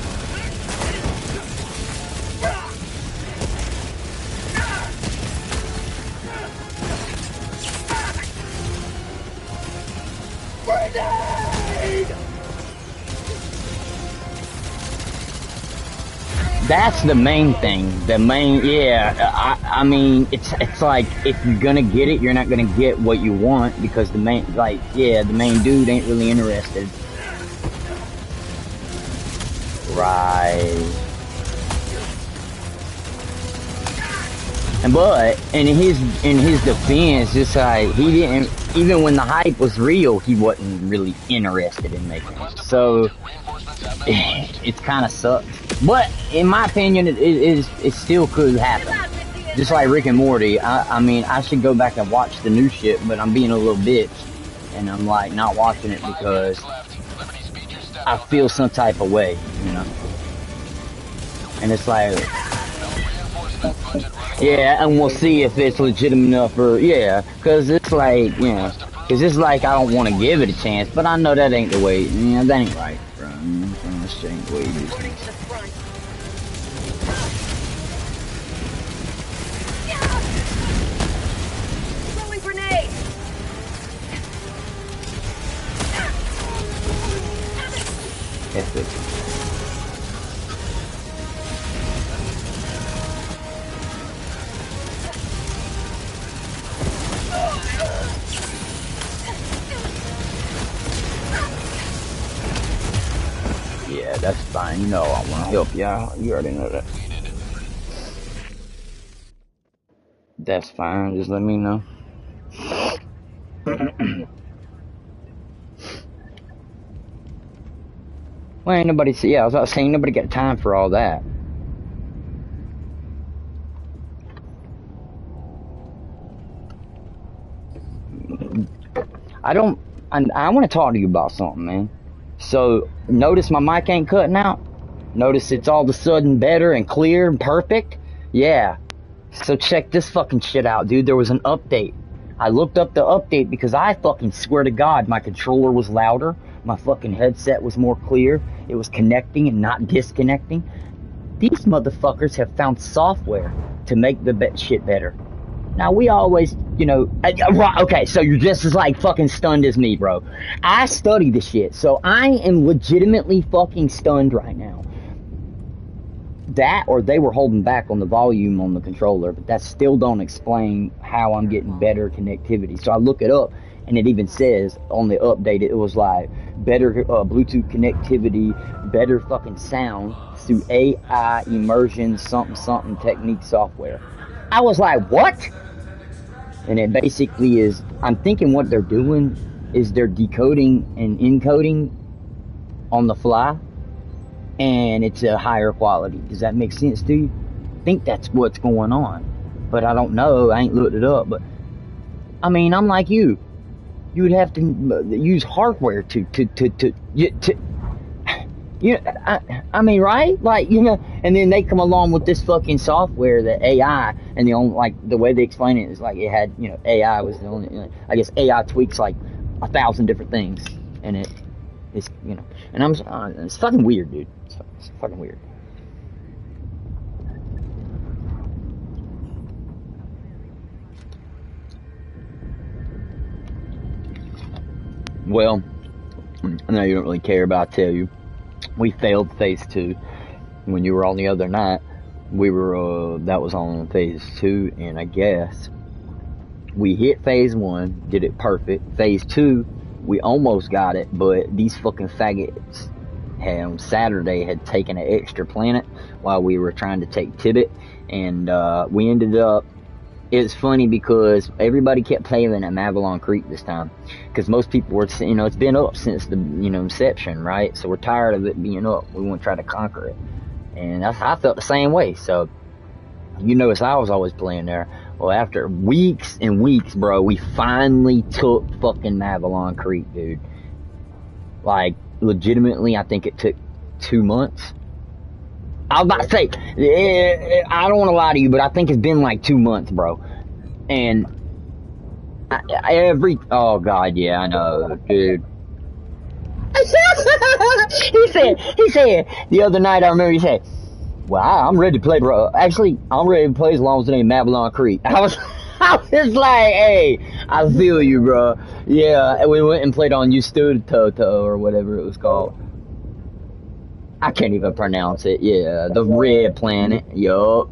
That's the main thing. The main, I mean, it's like, if you're gonna get it, you're not gonna get what you want, because the main, the main dude ain't really interested. Right. But in his defense, it's like, he didn't, even when the hype was real, he wasn't really interested in making it. So it kind of sucks. But in my opinion, it still could happen. Just like Rick and Morty. I mean, I should go back and watch the new shit, but I'm being a little bitch, and I'm like not watching it because I feel some type of way, you know. And it's like, yeah, and we'll see if it's legitimate enough, or because it's like, because it's like, I don't want to give it a chance, but I know that ain't the way, that ain't right, bro. That shit ain't the way you do things. Throwing grenade. Epic. fine. You know I want to help you out. You already know that. That's fine. Just let me know. Well, ain't nobody. Yeah, I was saying nobody got time for all that. I want to talk to you about something, man. So, notice my mic ain't cutting out? Notice it's all of a sudden better and clear and perfect? Yeah. So check this fucking shit out, dude. There was an update. I looked up the update because I fucking swear to God, my controller was louder. My fucking headset was more clear. It was connecting and not disconnecting. These motherfuckers have found software to make the shit better. Now, we always, you know, okay, so you're just as, like, fucking stunned as me, bro. I study the shit, so I am legitimately fucking stunned right now. That, or they were holding back on the volume on the controller, but that still don't explain how I'm getting better connectivity. So I look it up, and it even says on the update, it was like, better Bluetooth connectivity, better fucking sound through AI immersion something technique software. I was like, what? And it basically is, I'm thinking what they're doing is they're decoding and encoding on the fly, and it's a higher quality. Does that make sense to you? I think that's what's going on, but I don't know. I ain't looked it up, but I mean, I'm like you. You would have to use hardware to you know, I mean, right? Like, you know, and then they come along with this fucking software, the AI, and the only, like, the way they explain it is like it had, you know, AI was the only, you know, I guess AI tweaks like 1,000 different things, and it's, you know, and it's fucking weird, dude. It's fucking weird. Well, I know you don't really care, but I'll tell you. We failed phase 2 when you were on the other night. We were that was on phase 2, and I guess we hit phase 1, did it perfect. Phase 2, we almost got it, but these fucking faggots on Saturday had taken an extra planet while we were trying to take Tibet, and we ended up. It's funny because everybody kept failing at Mavalon Creek this time, because most people were, you know, it's been up since the, you know, inception, right? So we're tired of it being up. We want to try to conquer it, and I felt the same way. So, you notice I was always playing there. Well, after weeks and weeks, bro, we finally took fucking Mavalon Creek, dude. Like, legitimately, I think it took 2 months. I was about to say, I don't want to lie to you, but I think it's been like 2 months, bro. And oh God, yeah, I know, dude. he said, the other night, I remember he said, well, I'm ready to play, bro. Actually, I'm ready to play as long as it ain't Mavalon Creek. I was like, hey, I feel you, bro. Yeah, and we went and played on Toto or whatever it was called. I can't even pronounce it. Yeah, the red planet. Yup.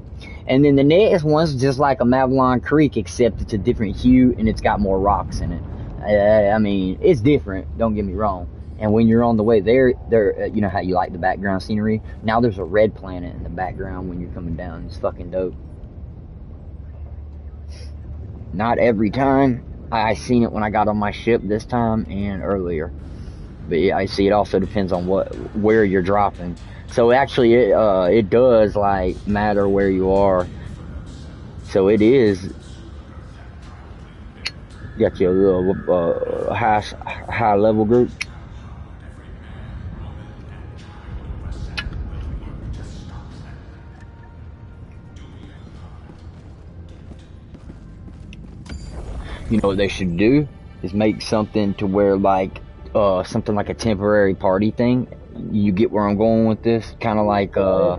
And then the next one's just like a Mavalon Creek, except it's a different hue and it's got more rocks in it. I mean, it's different. Don't get me wrong. And when you're on the way there, you know how you like the background scenery? Now there's a red planet in the background when you're coming down. It's fucking dope. Not every time. I seen it when I got on my ship this time and earlier. But yeah, I see it also depends on where you're dropping. So actually, it does like matter where you are. So it is. Got your little high level group. You know what they should do is make something to where like. Something like a temporary party thing. You get where I'm going with this? Kind of like, yeah.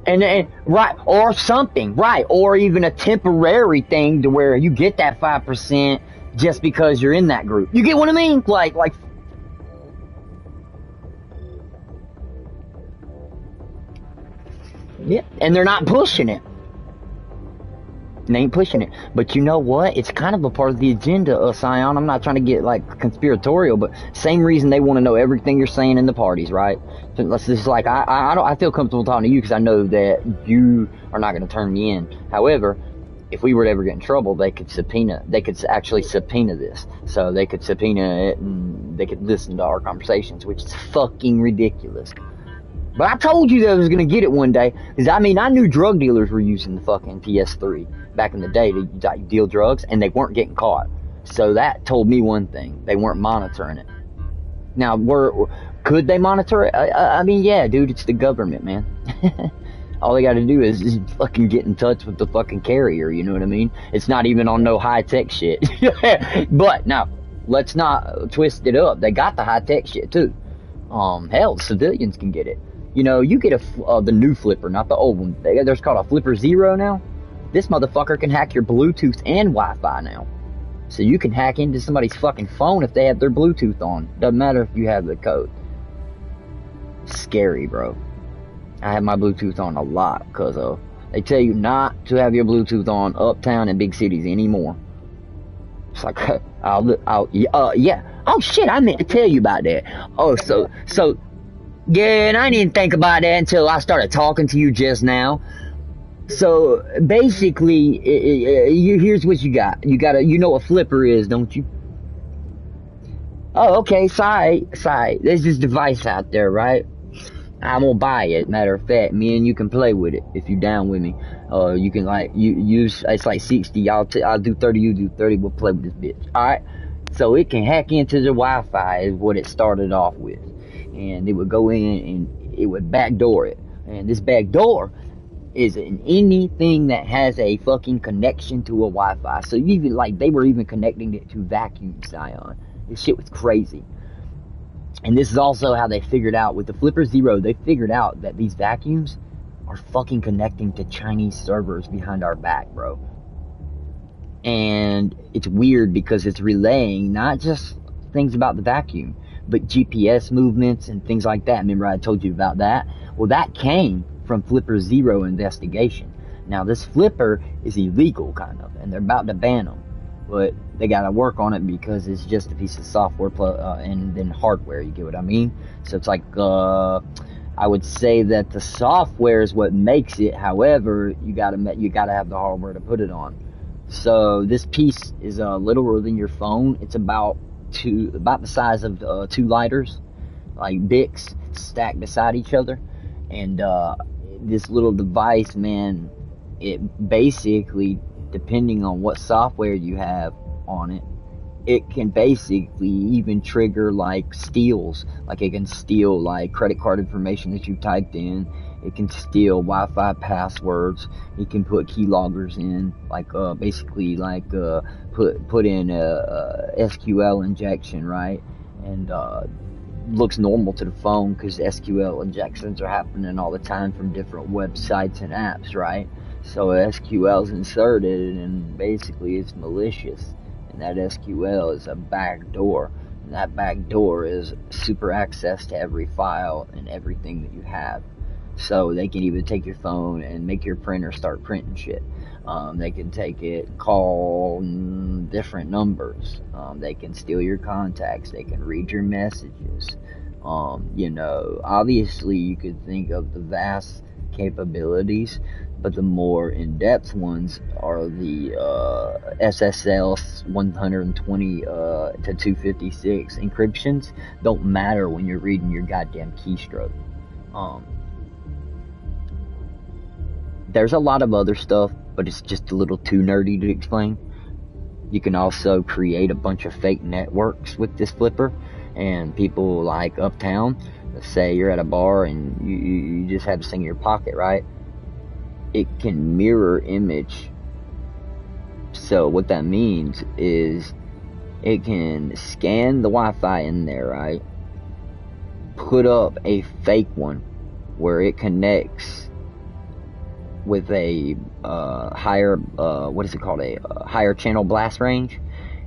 And right, or something, right, or even a temporary thing to where you get that 5% just because you're in that group. You get what I mean? Like, yeah, and they're not pushing it. They ain't pushing it. But you know what? It's kind of a part of the agenda, Scion. I'm not trying to get, like, conspiratorial, but same reason they want to know everything you're saying in the parties, right? So let's just, like, I feel comfortable talking to you because I know that you are not going to turn me in. However, if we were to ever get in trouble, they could actually subpoena this. So they could subpoena it and they could listen to our conversations, which is fucking ridiculous. But I told you that I was going to get it one day. Because, I mean, I knew drug dealers were using the fucking PS3 back in the day to deal drugs, and they weren't getting caught. So that told me one thing. They weren't monitoring it. Now, could they monitor it? I mean, yeah, dude, it's the government, man. All they got to do is fucking get in touch with the fucking carrier, you know what I mean? It's not even on no high-tech shit. But, now, let's not twist it up. They got the high-tech shit, too. Hell, civilians can get it. You know, you get the new flipper, not the old one. There's called a Flipper Zero now. This motherfucker can hack your Bluetooth and Wi-Fi now. So you can hack into somebody's fucking phone if they have their Bluetooth on. Doesn't matter if you have the code. Scary, bro. I have my Bluetooth on a lot because they tell you not to have your Bluetooth on uptown in big cities anymore. It's like, yeah. Oh shit, I meant to tell you about that. Oh, so. Yeah, and I didn't think about that until I started talking to you just now. So, basically, here's what you got. You know what flipper is, don't you? Oh, okay, sorry. There's this device out there, right? I'm gonna buy it. Matter of fact, me and you can play with it if you down with me. You can, like, use, it's like 60. I'll do 30, you do 30. We'll play with this bitch. Alright? So, it can hack into the Wi-Fi is what it started off with. And it would go in and it would backdoor it. And this backdoor is in anything that has a fucking connection to a Wi-Fi. So even like they were even connecting it to vacuum Scion. This shit was crazy. And this is also how they figured out with the Flipper Zero. They figured out that these vacuums are fucking connecting to Chinese servers behind our back, bro. And it's weird because it's relaying not just things about the vacuum, but GPS movements and things like that. Remember I told you about that? Well, that came from Flipper Zero investigation. Now, this Flipper is illegal, kind of, and they're about to ban them. But they got to work on it because it's just a piece of software and then hardware, you get what I mean? So it's like, I would say that the software is what makes it. However, you gotta have the hardware to put it on. So this piece is littler than your phone. It's about the size of 2 lighters, like Bics, stacked beside each other. And this little device, man, it basically, depending on what software you have on it, it can basically even trigger like steals. Like it can steal like credit card information that you typed in. It can steal Wi-Fi passwords. It can put keyloggers in, like basically like put in SQL injection, right? And looks normal to the phone because SQL injections are happening all the time from different websites and apps, right? So SQL is inserted and basically it's malicious. And that SQL is a backdoor. And that backdoor is super access to every file and everything that you have. So they can even take your phone and make your printer start printing shit. They can take it, call different numbers. They can steal your contacts. They can read your messages. You know, obviously you could think of the vast capabilities, but the more in-depth ones are the SSL 120 to 256 encryptions. Don't matter when you're reading your goddamn keystroke. There's a lot of other stuff, but it's just a little too nerdy to explain. You can also create a bunch of fake networks with this flipper, and people like uptown, let's say you're at a bar and you just have this thing in your pocket, right? It can mirror image. So what that means is it can scan the Wi-Fi in there, right? Put up a fake one where it connects with a higher, higher channel blast range,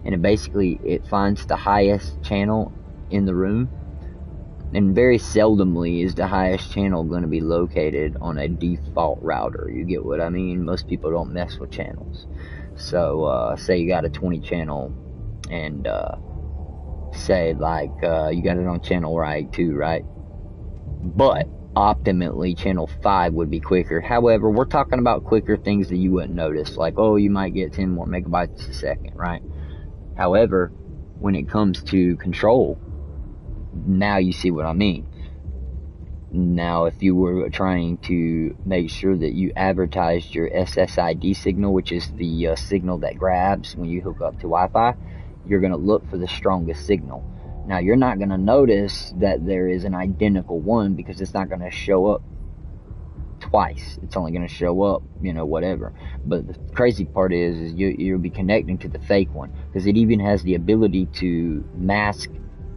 and it basically finds the highest channel in the room, And very seldomly is the highest channel going to be located on a default router. You get what I mean? Most people don't mess with channels. So, say you got a 20 channel, and say like you got it on channel right 2, right? But optimally channel 5 would be quicker. However, we're talking about quicker things that you wouldn't notice, like, oh, you might get 10 more megabytes a second, right? However, when it comes to control, now you see what I mean. Now, if you were trying to make sure that you advertised your SSID signal, which is the signal that grabs when you hook up to Wi-Fi, you're going to look for the strongest signal. Now, you're not going to notice that there is an identical one because it's not going to show up twice. It's only going to show up, whatever. But the crazy part is you'll be connecting to the fake one, because it even has the ability to mask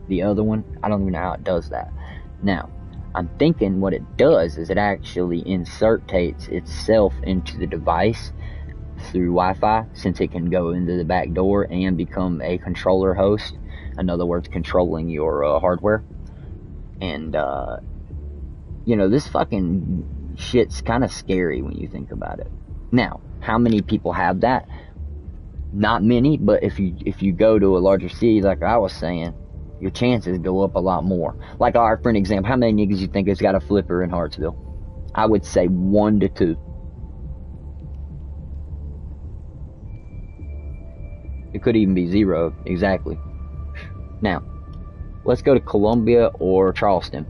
the other one. I don't even know how it does that. Now, I'm thinking what it does is it actually insertates itself into the device through Wi-Fi, since it can go into the back door and become a controller host. In other words, controlling your hardware. And, this fucking shit's kind of scary when you think about it. Now, how many people have that? Not many, but if you go to a larger city, like I was saying, your chances go up a lot more. Like, for an example, how many niggas you think has got a flipper in Hartsville? I would say 1 to 2. It could even be 0, exactly. Now, let's go to Columbia or Charleston.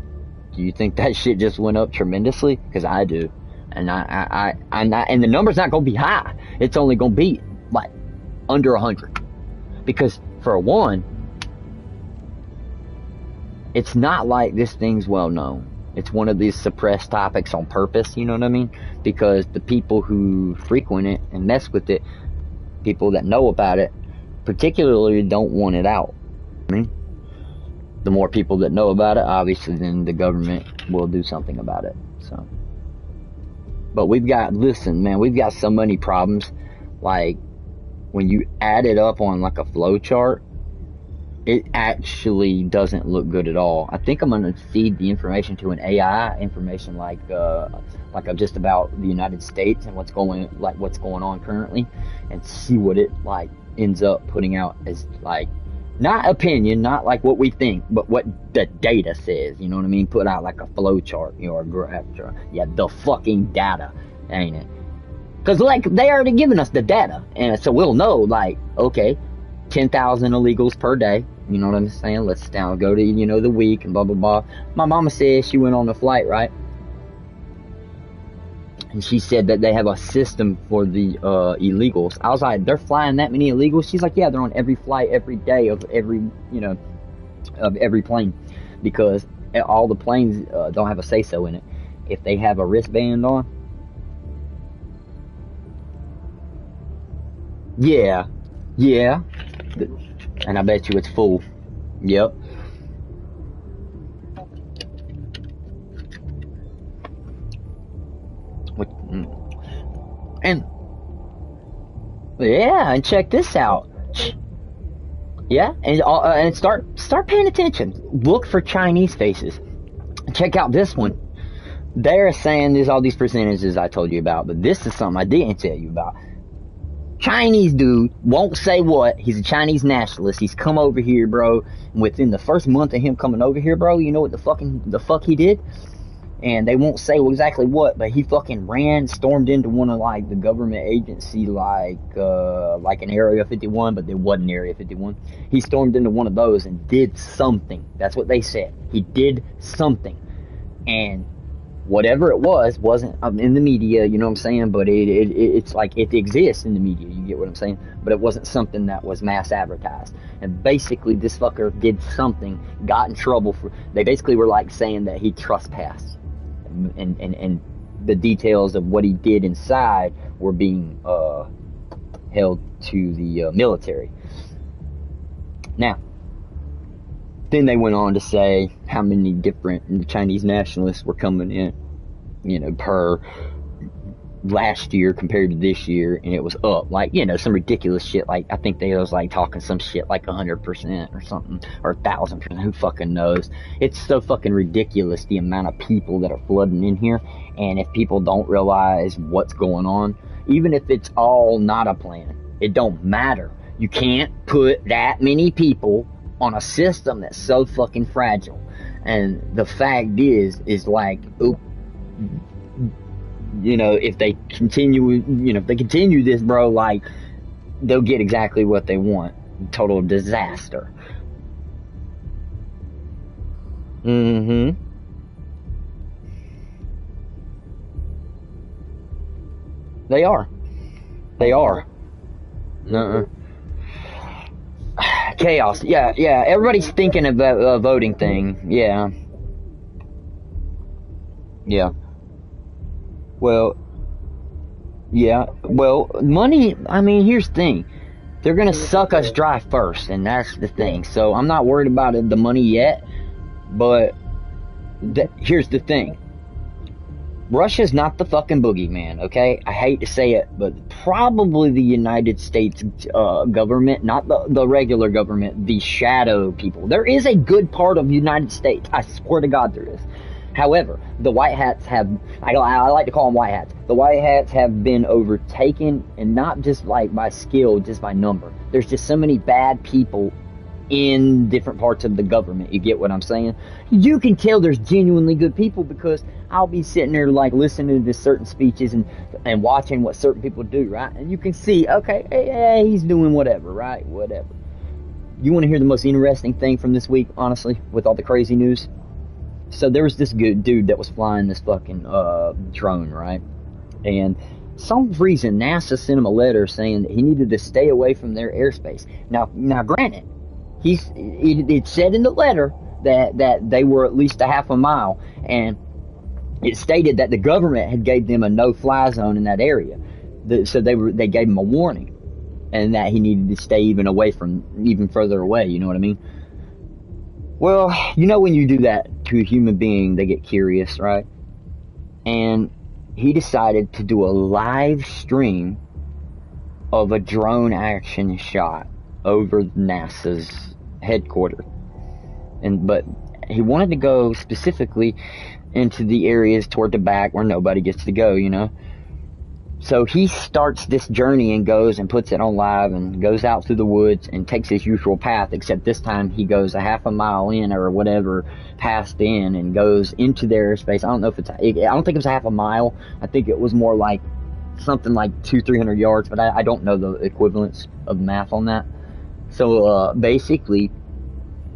Do you think that shit just went up tremendously? Because I do. And I'm not, and the number's not going to be high. It's only going to be, like, under 100. Because, for one, it's not like this thing's well known. It's one of these suppressed topics on purpose, you know what I mean? Because the people who frequent it and mess with it, people that know about it, particularly don't want it out. I mean, the more people that know about it, obviously, then the government will do something about it. So, but we've got so many problems. Like, when you add it up on like a flow chart, it actually doesn't look good at all. I think I'm gonna feed the information to an AI, information like just about the United States and what's going on currently, and see what it like ends up putting out as, like, not opinion, not like what we think, but what the data says. You know what I mean? Put out like a flow chart, or a graph chart. Yeah, the fucking data, ain't it? Because, like, they already given us the data, and so we'll know, like, okay, 10,000 illegals per day. You know what I'm saying? Let's go to, the week and blah, blah, blah. My mama said she went on a flight, right? And she said that they have a system for the illegals. I was like, they're flying that many illegals? She's like, yeah, they're on every flight every day of every plane. Because all the planes don't have a say-so in it. If they have a wristband on. Yeah. And I bet you it's full. Yep. And check this out. Yeah, and start paying attention. Look for Chinese faces. Check out this one. They're saying there's all these percentages I told you about, but this is something I didn't tell you about. Chinese dude, won't say what, he's a Chinese nationalist. He's come over here, bro. Within the first month of him coming over here, bro, you know what the fuck he did? And they won't say exactly what, but he fucking stormed into one of, like, the government agency, like an Area 51, but there wasn't Area 51. He stormed into one of those and did something. That's what they said. He did something. And whatever it wasn't in the media, you know what I'm saying? But it's like, it exists in the media, you get what I'm saying? But it wasn't something that was mass advertised. And basically, this fucker did something, got in trouble they basically were like saying that he trespassed. And the details of what he did inside were being held to the military. Now, then they went on to say how many different Chinese nationalists were coming in, per last year compared to this year, and it was up, like, you know, some ridiculous shit, like, I think they was, like, talking some shit like 100% or something, or 1,000%, who fucking knows. It's so fucking ridiculous, the amount of people that are flooding in here, and if people don't realize what's going on, even if it's all not a plan, it don't matter. You can't put that many people on a system that's so fucking fragile, and the fact is like, you know, if they continue this, bro, like, they'll get exactly what they want. Total disaster. They are. Chaos. Yeah. Everybody's thinking about a voting thing. Yeah. Well, money, I mean, here's the thing. They're going to suck us dry first, and that's the thing. So I'm not worried about the money yet, but here's the thing. Russia's not the fucking boogeyman, okay? I hate to say it, but probably the United States government, not the regular government, the shadow people. There is a good part of the United States. I swear to God there is. However, the white hats have, I like to call them white hats. The white hats have been overtaken, and not just like by skill, just by number. There's just so many bad people in different parts of the government. You get what I'm saying? You can tell there's genuinely good people, because I'll be sitting there like listening to certain speeches and watching what certain people do, right? And you can see, okay, hey, he's doing whatever, right? Whatever. You want to hear the most interesting thing from this week, honestly, with all the crazy news? So there was this good dude that was flying this fucking drone, right? And some reason NASA sent him a letter saying that he needed to stay away from their airspace. Now granted, it said in the letter that they were at least a half a mile, and it stated that the government had gave them a no-fly zone in that area. So they gave him a warning, and that he needed to stay even further away. You know what I mean? Well, you know, when you do that to a human being, they get curious, right? And he decided to do a live stream of a drone action shot over NASA's headquarters. But he wanted to go specifically into the areas toward the back where nobody gets to go, you know? So he starts this journey and goes and puts it on live and goes out through the woods and takes his usual path, except this time he goes a half a mile in or whatever past in and goes into their airspace. I don't think it was a half a mile. I think it was more like something like 200-300 yards, but I don't know the equivalence of math on that. So basically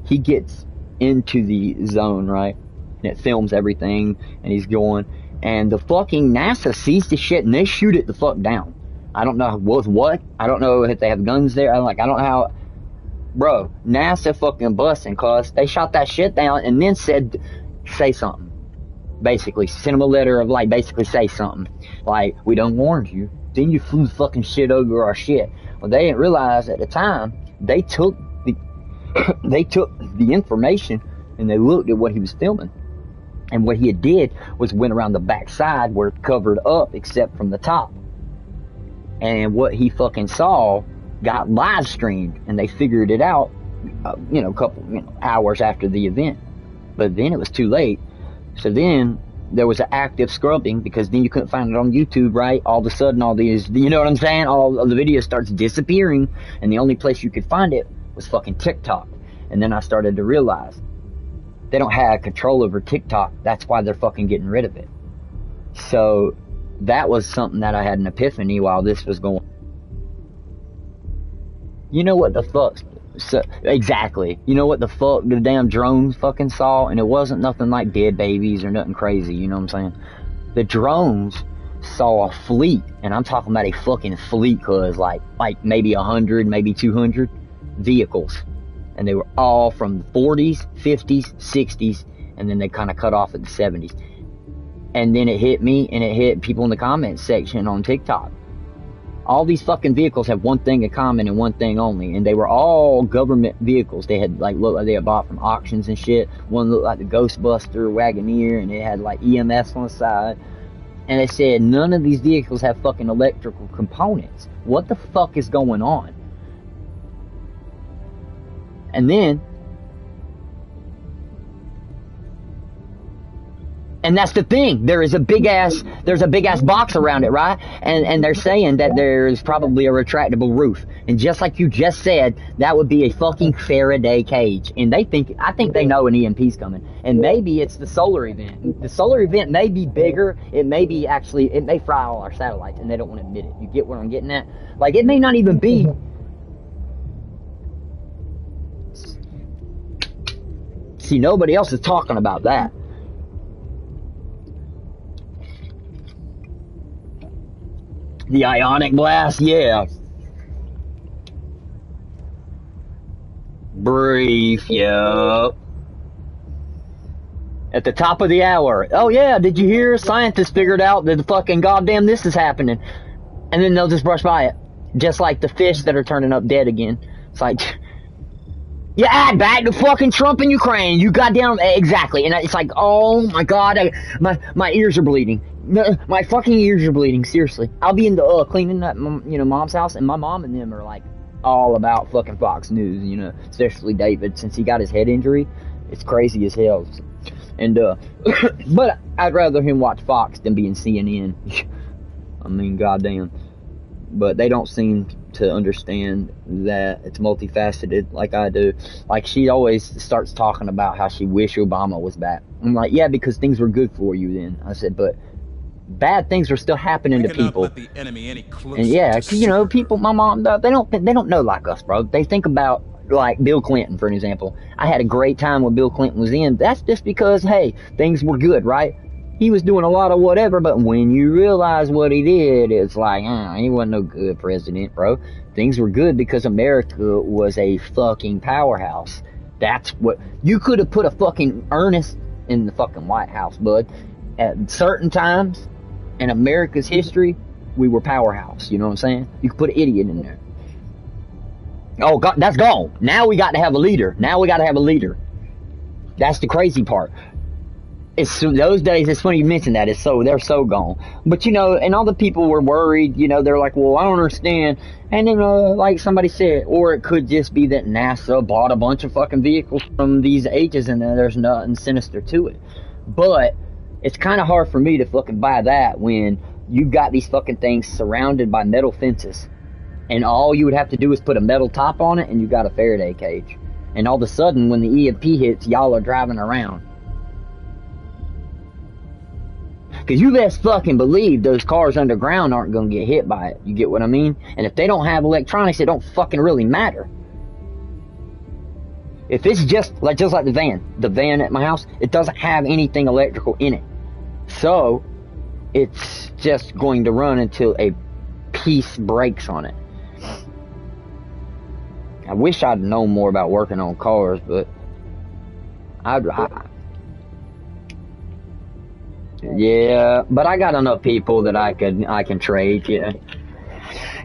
he gets into the zone, right? And it films everything, and he's going. And the fucking NASA sees the shit, and they shoot it the fuck down. I don't know what. I don't know if they have guns there. I don't know how. Bro, NASA fucking busting, cause they shot that shit down and then said, say something. Basically, sent them a letter of like, basically say something. Like, we done warned you. Then you flew fucking shit over our shit. Well, they didn't realize at the time, they took the information and they looked at what he was filming. And what he did was went around the back side where it covered up except from the top. And what he fucking saw got live streamed, and they figured it out, a couple hours after the event. But then it was too late. So then there was an active scrubbing, because then you couldn't find it on YouTube, right? All of a sudden, all these, you know what I'm saying? All of the video starts disappearing, and the only place you could find it was fucking TikTok. And then I started to realize they don't have control over TikTok. That's why they're fucking getting rid of it. So that was something that I had an epiphany while this was going. You know what the fuck? So, exactly. You know what the fuck the damn drones fucking saw? And it wasn't nothing like dead babies or nothing crazy. You know what I'm saying? The drones saw a fleet, and I'm talking about a fucking fleet, cause like maybe 100, maybe 200 vehicles. And they were all from the 40s, 50s, 60s, and then they kind of cut off at the 70s. And then it hit me, and it hit people in the comments section on TikTok. All these fucking vehicles have one thing in common and one thing only, and they were all government vehicles. They had looked like they had bought from auctions and shit. One looked like the Ghostbuster Wagoneer, and it had like EMS on the side. And they said none of these vehicles have fucking electrical components. What the fuck is going on? And then, and that's the thing. There's a big ass box around it, right? And they're saying that there's probably a retractable roof. And just like you just said, that would be a fucking Faraday cage. And I think they know an EMP's coming. And maybe it's the solar event. The solar event may be bigger. It may fry all our satellites, and they don't want to admit it. You get what I'm getting at? Like, it may not even be. See, nobody else is talking about that. The ionic blast, yeah. Brief, yep. At the top of the hour. Oh yeah, did you hear? Scientists figured out that the fucking goddamn this is happening. And then they'll just brush by it. Just like the fish that are turning up dead again. It's like, you add back to fucking Trump and Ukraine. You goddamn, exactly. And it's like, oh my god, my ears are bleeding. My fucking ears are bleeding, seriously. I'll be in the cleaning up, mom's house, and my mom and them are like all about fucking Fox News, especially David, since he got his head injury. It's crazy as hell. And but I'd rather him watch Fox than be in CNN. I mean, goddamn. But they don't seem to understand that it's multifaceted like I do. Like, she always starts talking about how she wish Obama was back. I'm like, yeah, because things were good for you then. I said, but bad things are still happening to people. Let the enemy any closer And yeah, to people, my mom, they don't know like us, bro. They think about, like, Bill Clinton, for an example. I had a great time when Bill Clinton was in. That's just because, hey, things were good, right? He was doing a lot of whatever, but when you realize what he did, it's like, he wasn't no good president, bro. Things were good because America was a fucking powerhouse. That's what, you could have put a fucking Ernest in the fucking White House, bud. At certain times in America's history, we were powerhouse, you know what I'm saying? You could put an idiot in there. Oh, God, that's gone. Now we got to have a leader. That's the crazy part. It's those days, it's funny you mentioned that. They're so gone. But, and all the people were worried, they're like, well, I don't understand. And then, like somebody said, or it could just be that NASA bought a bunch of fucking vehicles from these ages and then there's nothing sinister to it. But it's kind of hard for me to fucking buy that when you've got these fucking things surrounded by metal fences. And all you would have to do is put a metal top on it and you got a Faraday cage. And all of a sudden, when the EMP hits, y'all are driving around. Because you best fucking believe those cars underground aren't going to get hit by it. You get what I mean? And if they don't have electronics, it don't fucking really matter. If it's just like the van at my house, it doesn't have anything electrical in it. So, it's just going to run until a piece breaks on it. I wish I'd known more about working on cars, but yeah, but I got enough people that I can trade. Yeah,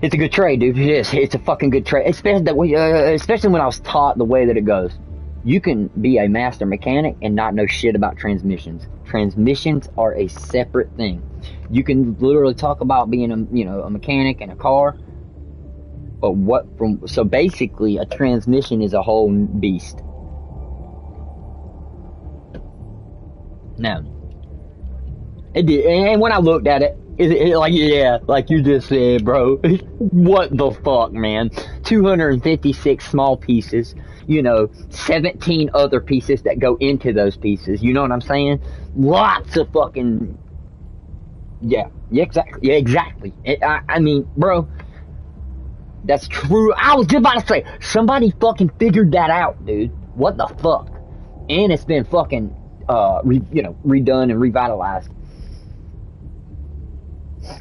it's a good trade, dude. It's a fucking good trade, especially when I was taught the way that it goes. You can be a master mechanic and not know shit about transmissions. Transmissions are a separate thing. You can literally talk about being a mechanic in a car, but so basically a transmission is a whole beast. Now, it did, and when I looked at it, like, yeah, like you just said, bro, what the fuck, man? 256 small pieces, 17 other pieces that go into those pieces, you know what I'm saying? Lots of fucking, yeah, exactly. I mean, bro, that's true. I was just about to say, somebody fucking figured that out, dude. What the fuck? And it's been fucking, redone and revitalized.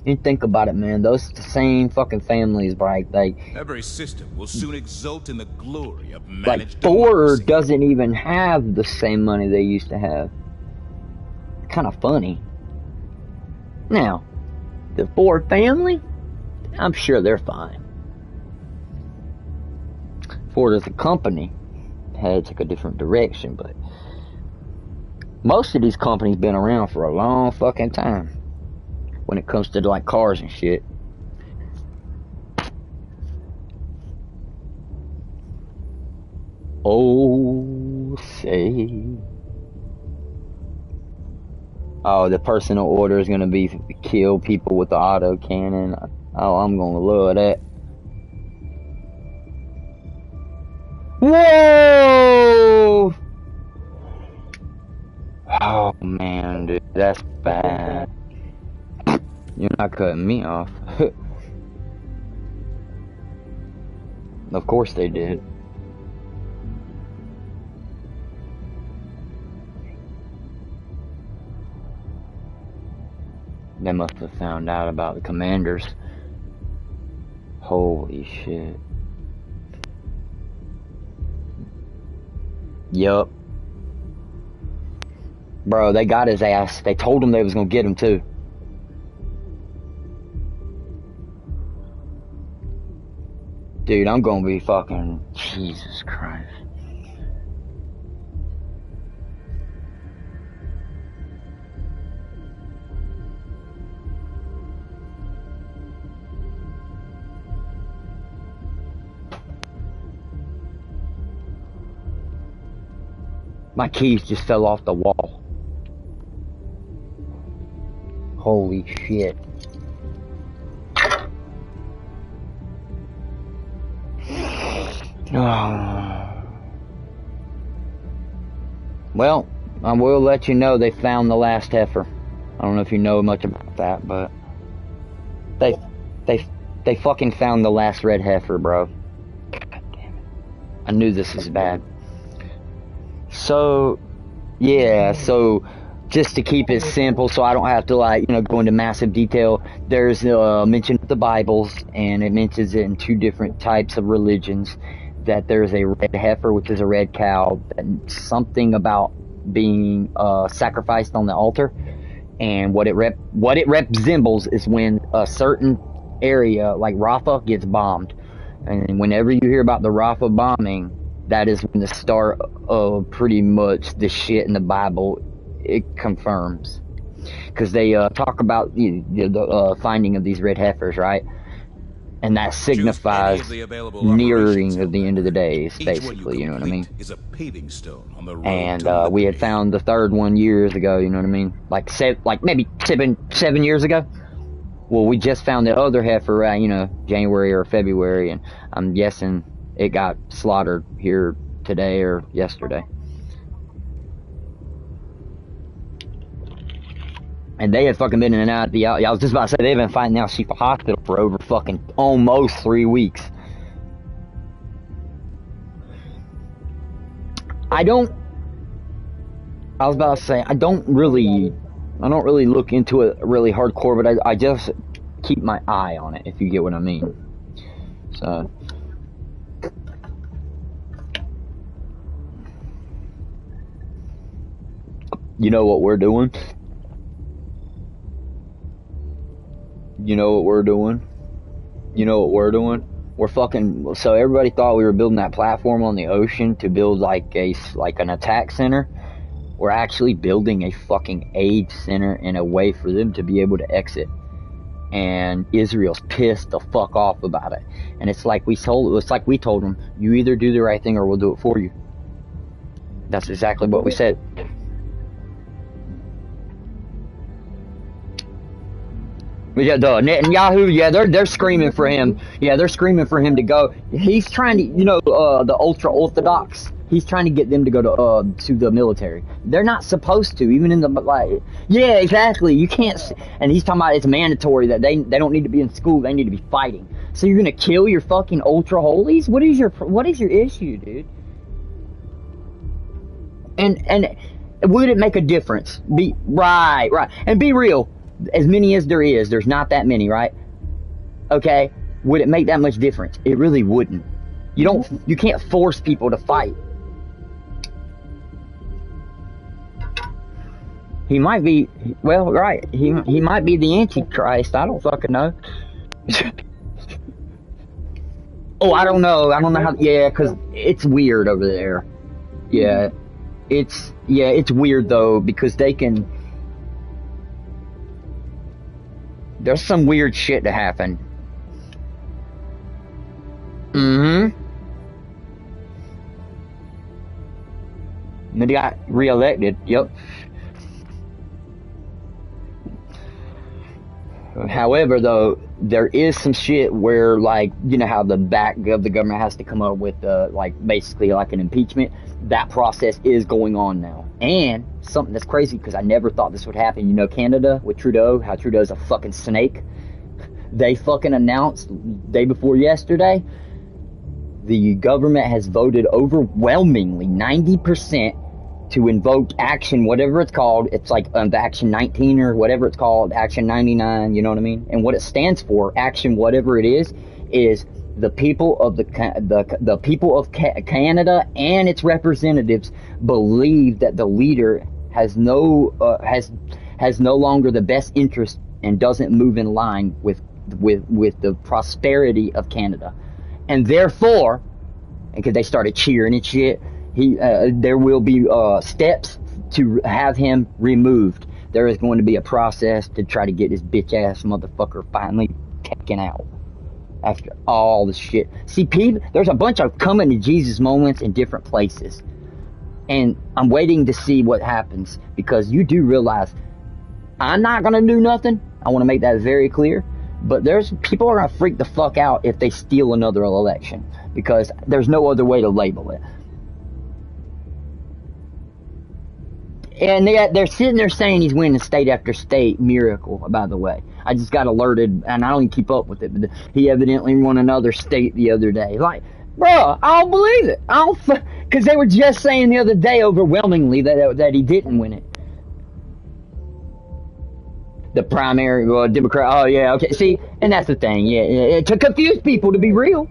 And think about it, man. Those same fucking families, right? Like, every system will soon exult in the glory of managed like Ford democracy. doesn't even have the same money they used to have. Kind of funny. Now, the Ford family, I'm sure they're fine. Ford as a company took a different direction, but most of these companies been around for a long fucking time. when it comes to like cars and shit. Oh, say. Oh, the personal order is gonna be kill people with the auto cannon. Oh, I'm gonna love that. Whoa! Oh man, dude, that's bad. You're not cutting me off. Of course they did. They must have found out about the commanders. Holy shit. Yup. Bro, they got his ass. They told him they was gonna get him too. Dude, I'm gonna be fucking... Jesus Christ. My keys just fell off the wall. Holy shit. Well, I will let you know they found the last heifer. I don't know if you know much about that, but they fucking found the last red heifer, bro. God damn it. I knew this was bad. So, yeah, so just to keep it simple so I don't have to, like, you know, go into massive detail, there's mention of the Bibles, and it mentions it in 2 different types of religions, that there's a red heifer, which is a red cow, and something about being sacrificed on the altar, and what it resembles is when a certain area, like Rafah, gets bombed. And whenever you hear about the Rafah bombing, that is when the start of pretty much the shit in the Bible, it confirms. Because they talk about the finding of these red heifers, right? And that signifies nearing of the end of the days, basically, you know what I mean? Is a paving stone on the road and we had found the 3rd one years ago, you know what I mean? Like maybe seven years ago. Well, we just found the other heifer, you know, January or February, and I'm guessing it got slaughtered here today or yesterday. And they had fucking been in and out. I was just about to say, they've been fighting the Al Shifa hospital for over fucking almost 3 weeks. I was about to say, I don't really look into it really hardcore, but I just keep my eye on it, if you get what I mean. So... You know what we're doing? You know what we're doing? You know what we're doing? We're fucking... So everybody thought we were building that platform on the ocean to build like an attack center. We're actually building a fucking aid center and a way for them to be able to exit. And Israel's pissed the fuck off about it. And it's like we told them, you either do the right thing or we'll do it for you. That's exactly what we said. Yeah, Netanyahu, yeah, they're screaming for him. Yeah, they're screaming for him to go. He's trying to, you know, the ultra-Orthodox, he's trying to get them to go to the military. They're not supposed to, even in the, like, yeah, exactly, you can't, and he's talking about it's mandatory that they don't need to be in school, they need to be fighting. So you're gonna kill your fucking ultra-holies? What is your issue, dude? And would it make a difference? Right, and be real. As many as there is, there's not that many, right? Okay, would it make that much difference? It really wouldn't. You can't force people to fight. He might be, well, right, he might be the Antichrist, I don't fucking know. Oh, I don't know how, yeah, cause it's weird over there. Yeah, it's weird though, because they can, There's some weird shit that happened. Mm-hmm. And they got reelected. Yep. However, though, there is some shit where, like, you know how the back of the government has to come up with, like, basically like an impeachment. That process is going on now. And something that's crazy, because I never thought this would happen. You know, Canada with Trudeau, how Trudeau's a fucking snake. They fucking announced day before yesterday, the government has voted overwhelmingly 90% to invoke action, whatever it's called. It's like action 19 or whatever it's called, action 99, you know what I mean? And what it stands for, action whatever it is the people of the people of Canada and its representatives believe that the leader has no longer the best interest and doesn't move in line with the prosperity of Canada. And therefore, because they started cheering and shit, there will be steps to have him removed. There is going to be a process to try to get this bitch ass motherfucker finally taken out after all the shit. See, people, there's a bunch of coming to Jesus moments in different places, and I'm waiting to see what happens, because you do realize I'm not gonna do nothing. I want to make that very clear. But there's people are gonna freak the fuck out if they steal another election, because there's no other way to label it. And they're sitting there saying he's winning state after state. Miracle, by the way. I just got alerted, and I don't even keep up with it, but he evidently won another state the other day. Like, bro, I don't believe it. Because they were just saying the other day overwhelmingly that he didn't win it. The primary Democrat. Oh, yeah, okay. See, and that's the thing. Yeah, to confuse people, to be real.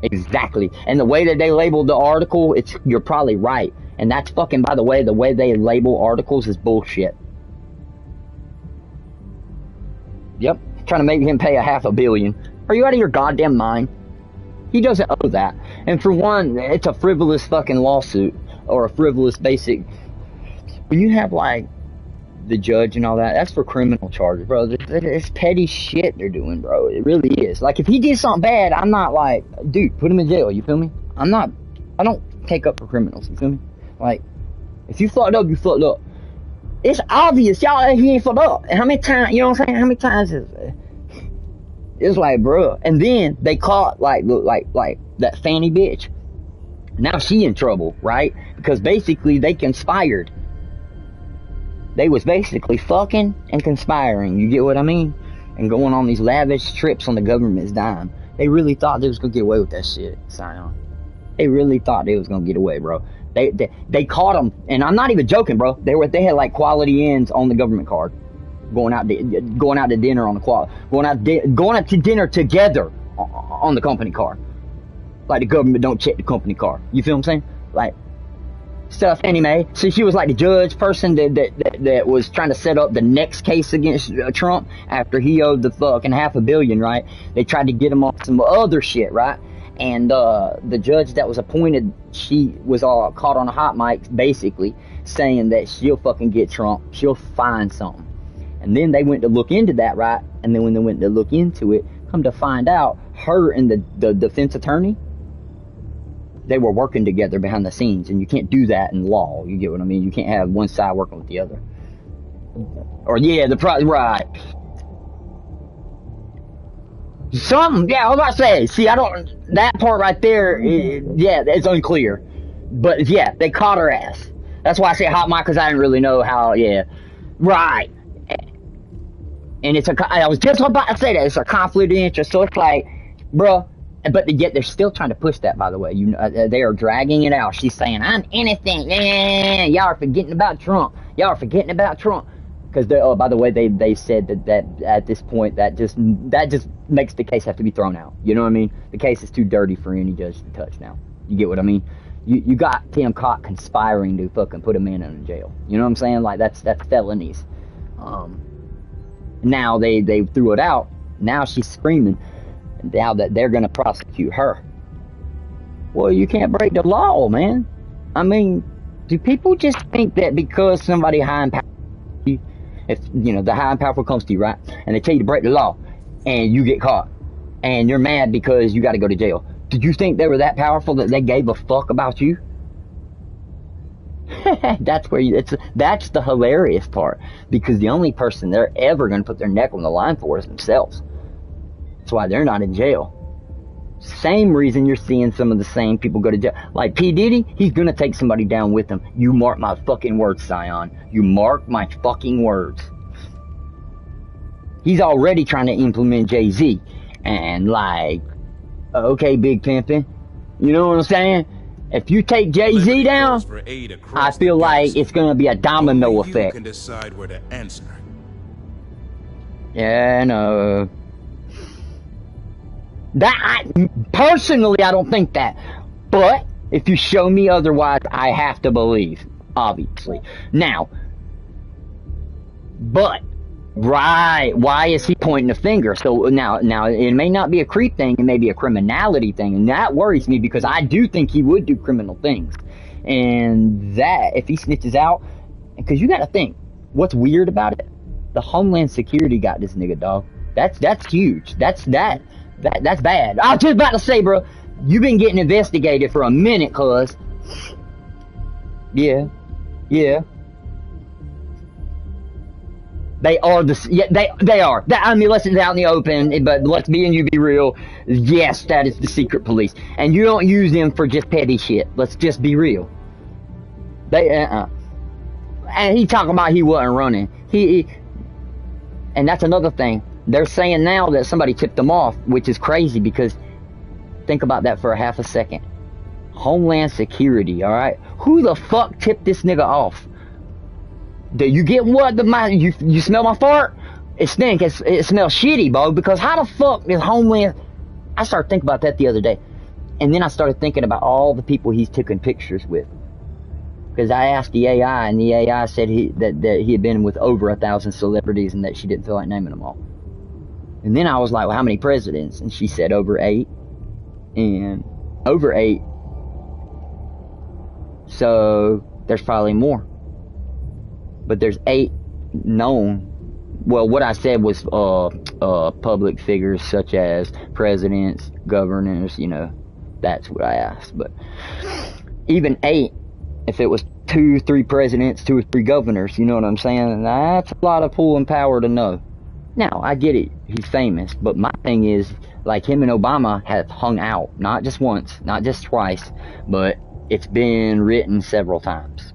Exactly. And the way that they labeled the article, you're probably right. And that's fucking, by the way they label articles is bullshit. Yep. Trying to make him pay $500 million. Are you out of your goddamn mind? He doesn't owe that. And for one, it's a frivolous fucking lawsuit. Or a frivolous basic. When you have, like, the judge and all that, that's for criminal charges, bro. It's petty shit they're doing, bro. It really is. Like, if he did something bad, I'm not like, dude, put him in jail, you feel me? I don't take up for criminals, you feel me? Like, if you fucked up, you fucked up. It's obvious, y'all, he ain't fucked up. And how many times, you know what I'm saying? How many times is it? It's like, bro. And then they caught, like that Fanny bitch. Now she in trouble, right? Because basically they conspired. They was basically fucking and conspiring, you get what I mean? And going on these lavish trips on the government's dime. They really thought they was gonna get away with that shit, Sion. They really thought they was gonna get away, bro. They caught them, and I'm not even joking, bro. They had like quality ends on the government card, going out to dinner on the going out to dinner together on the company card. Like the government don't check the company card. You feel what I'm saying? Like. Stuff anyway. So she was like the judge person that was trying to set up the next case against Trump after he owed the fucking $500 million, right? They tried to get him on some other shit, right? And the judge that was appointed, she was all caught on a hot mic, basically saying that she'll fucking get Trump. She'll find something. And then they went to look into that, right? And then when they went to look into it, come to find out, her and the defense attorney, they were working together behind the scenes, and you can't do that in law. You get what I mean? You can't have one side working with the other. Or yeah, right. Something, yeah, I was about to say. See, that part right there, it's unclear. But yeah, they caught her ass. That's why I say hot mic, because I didn't really know how. Yeah, right. And I was just about to say that it's a conflict of interest. So it's like, bruh. But yet they're still trying to push that, by the way. They are dragging it out. She's saying, I'm innocent. Y'all are forgetting about Trump. Because, by the way, they said that at this point, that just makes the case have to be thrown out. You know what I mean? The case is too dirty for any judge to touch now. You get what I mean? You got Tim caught conspiring to fucking put a man in jail. You know what I'm saying? Like, that's felonies. Now they threw it out. Now she's screaming. Now that they're going to prosecute her. Well, you can't break the law, man. I mean, do people just think that because somebody high in power, If, you know, the high and powerful comes to you, right? And they tell you to break the law, and you get caught, and you're mad because you got to go to jail. Did you think they were that powerful that they gave a fuck about you? That's where that's the hilarious part, because the only person they're ever going to put their neck on the line for is themselves. That's why they're not in jail. Same reason you're seeing some of the same people go to jail. Like P. Diddy, he's going to take somebody down with him. You mark my fucking words, Scion. You mark my fucking words. He's already trying to implement Jay-Z. And like, okay, Big Pimpin', you know what I'm saying? If you take Jay-Z down, I feel like it's going to be a domino effect. You can decide where to answer. Yeah, no. Personally, I don't think that. But if you show me otherwise, I have to believe, obviously. Now, but right, why is he pointing a finger? So now it may not be a creep thing, it may be a criminality thing, and that worries me because I do think he would do criminal things. And that, if he snitches out, because you got to think, what's weird about it? The Homeland Security got this nigga, dog. That's huge. That's bad. I was just about to say, bro, you've been getting investigated for a minute, cuz. Yeah. They are they are. I mean, listen, it's out in the open, but let's be real. Yes, that is the secret police. And you don't use them for just petty shit. Let's just be real. And he talking about he wasn't running. And that's another thing. They're saying now that somebody tipped them off, which is crazy because think about that for a half a second. Homeland Security, alright? Who the fuck tipped this nigga off? Do you get what? You smell my fart? It stinks. It smells shitty, bro. Because how the fuck is Homeland... I started thinking about that the other day. And then I started thinking about all the people he's taken pictures with. Because I asked the AI, and the AI said that he had been with over 1,000 celebrities and that she didn't feel like naming them all. And then I was like, well, how many presidents? And she said over 8. And over 8. So there's probably more. But there's 8 known. Well, what I said was public figures such as presidents, governors, you know. That's what I asked. But even 8, if it was 2, 3 presidents, 2 or 3 governors, you know what I'm saying? That's a lot of pulling power to know. Now, I get it. He's famous. But my thing is, like, him and Obama have hung out. Not just once, not just twice, but it's been written several times.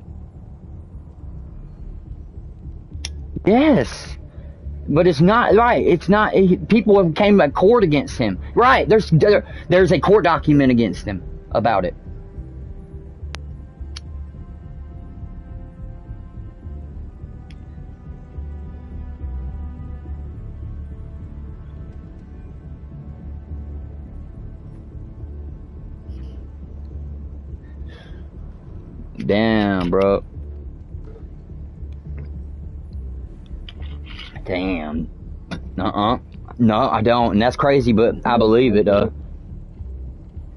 Yes. But it's not, right, it's not, people have came to court against him. Right, there's a court document against him about it. Damn, bro. Damn. No, I don't. And that's crazy, but I believe it,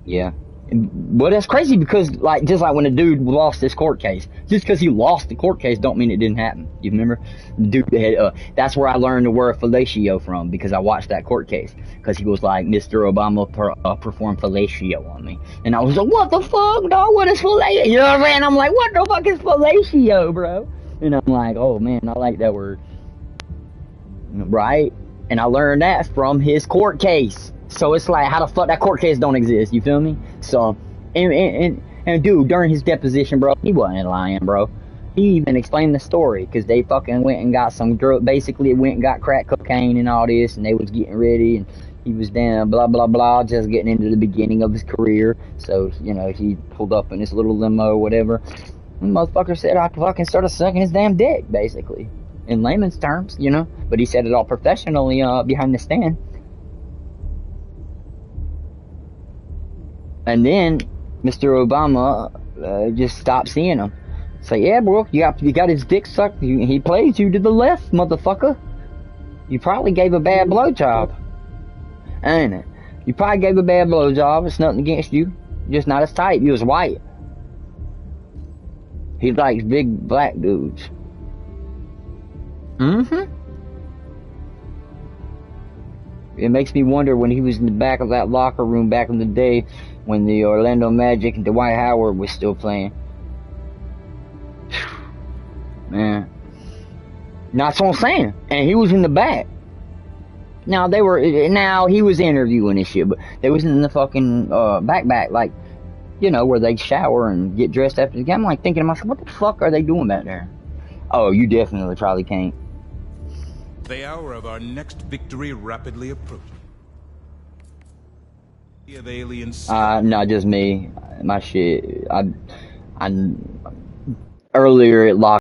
yeah. But that's crazy because, like, just like when a dude lost his court case, just because he lost the court case don't mean it didn't happen. You remember? The dude had, that's where I learned the word fellatio from, because I watched that court case. Because he was like, Mr. Obama performed fellatio on me. And I was like, what the fuck, dog? What is fellatio? You know what I'm saying? I'm like, what the fuck is fellatio, bro? And I'm like, oh, man, I like that word. Right? And I learned that from his court case. So it's like, how the fuck that court case don't exist? You feel me? So, and dude, during his deposition, bro, he wasn't lying, bro. He even explained the story, because they fucking went and got some drug, basically went and got crack cocaine and all this, and they was getting ready, and he was down, blah, blah, blah, just getting into the beginning of his career. So, you know, he pulled up in this little limo or whatever. And the motherfucker said, I fucking started sucking his damn dick, basically. In layman's terms, you know. But he said it all professionally behind the stand. And then Mr. Obama just stopped seeing him. Say, yeah, bro, you got his dick sucked. He plays you to the left, motherfucker. You probably gave a bad blowjob. Ain't it? You probably gave a bad blowjob. It's nothing against you. Just not his type. You was white. He likes big black dudes. Mm-hmm. It makes me wonder when he was in the back of that locker room back in the day when the Orlando Magic and Dwight Howard was still playing. Man. That's what I'm saying. And he was in the back. Now he was interviewing and shit, but they was in the fucking back, like, you know, where they shower and get dressed after the game. I'm like thinking to myself, what the fuck are they doing back there? Oh, you definitely probably can't. The hour of our next victory rapidly approaching. Of aliens. Not just me. My shit. I earlier it locked.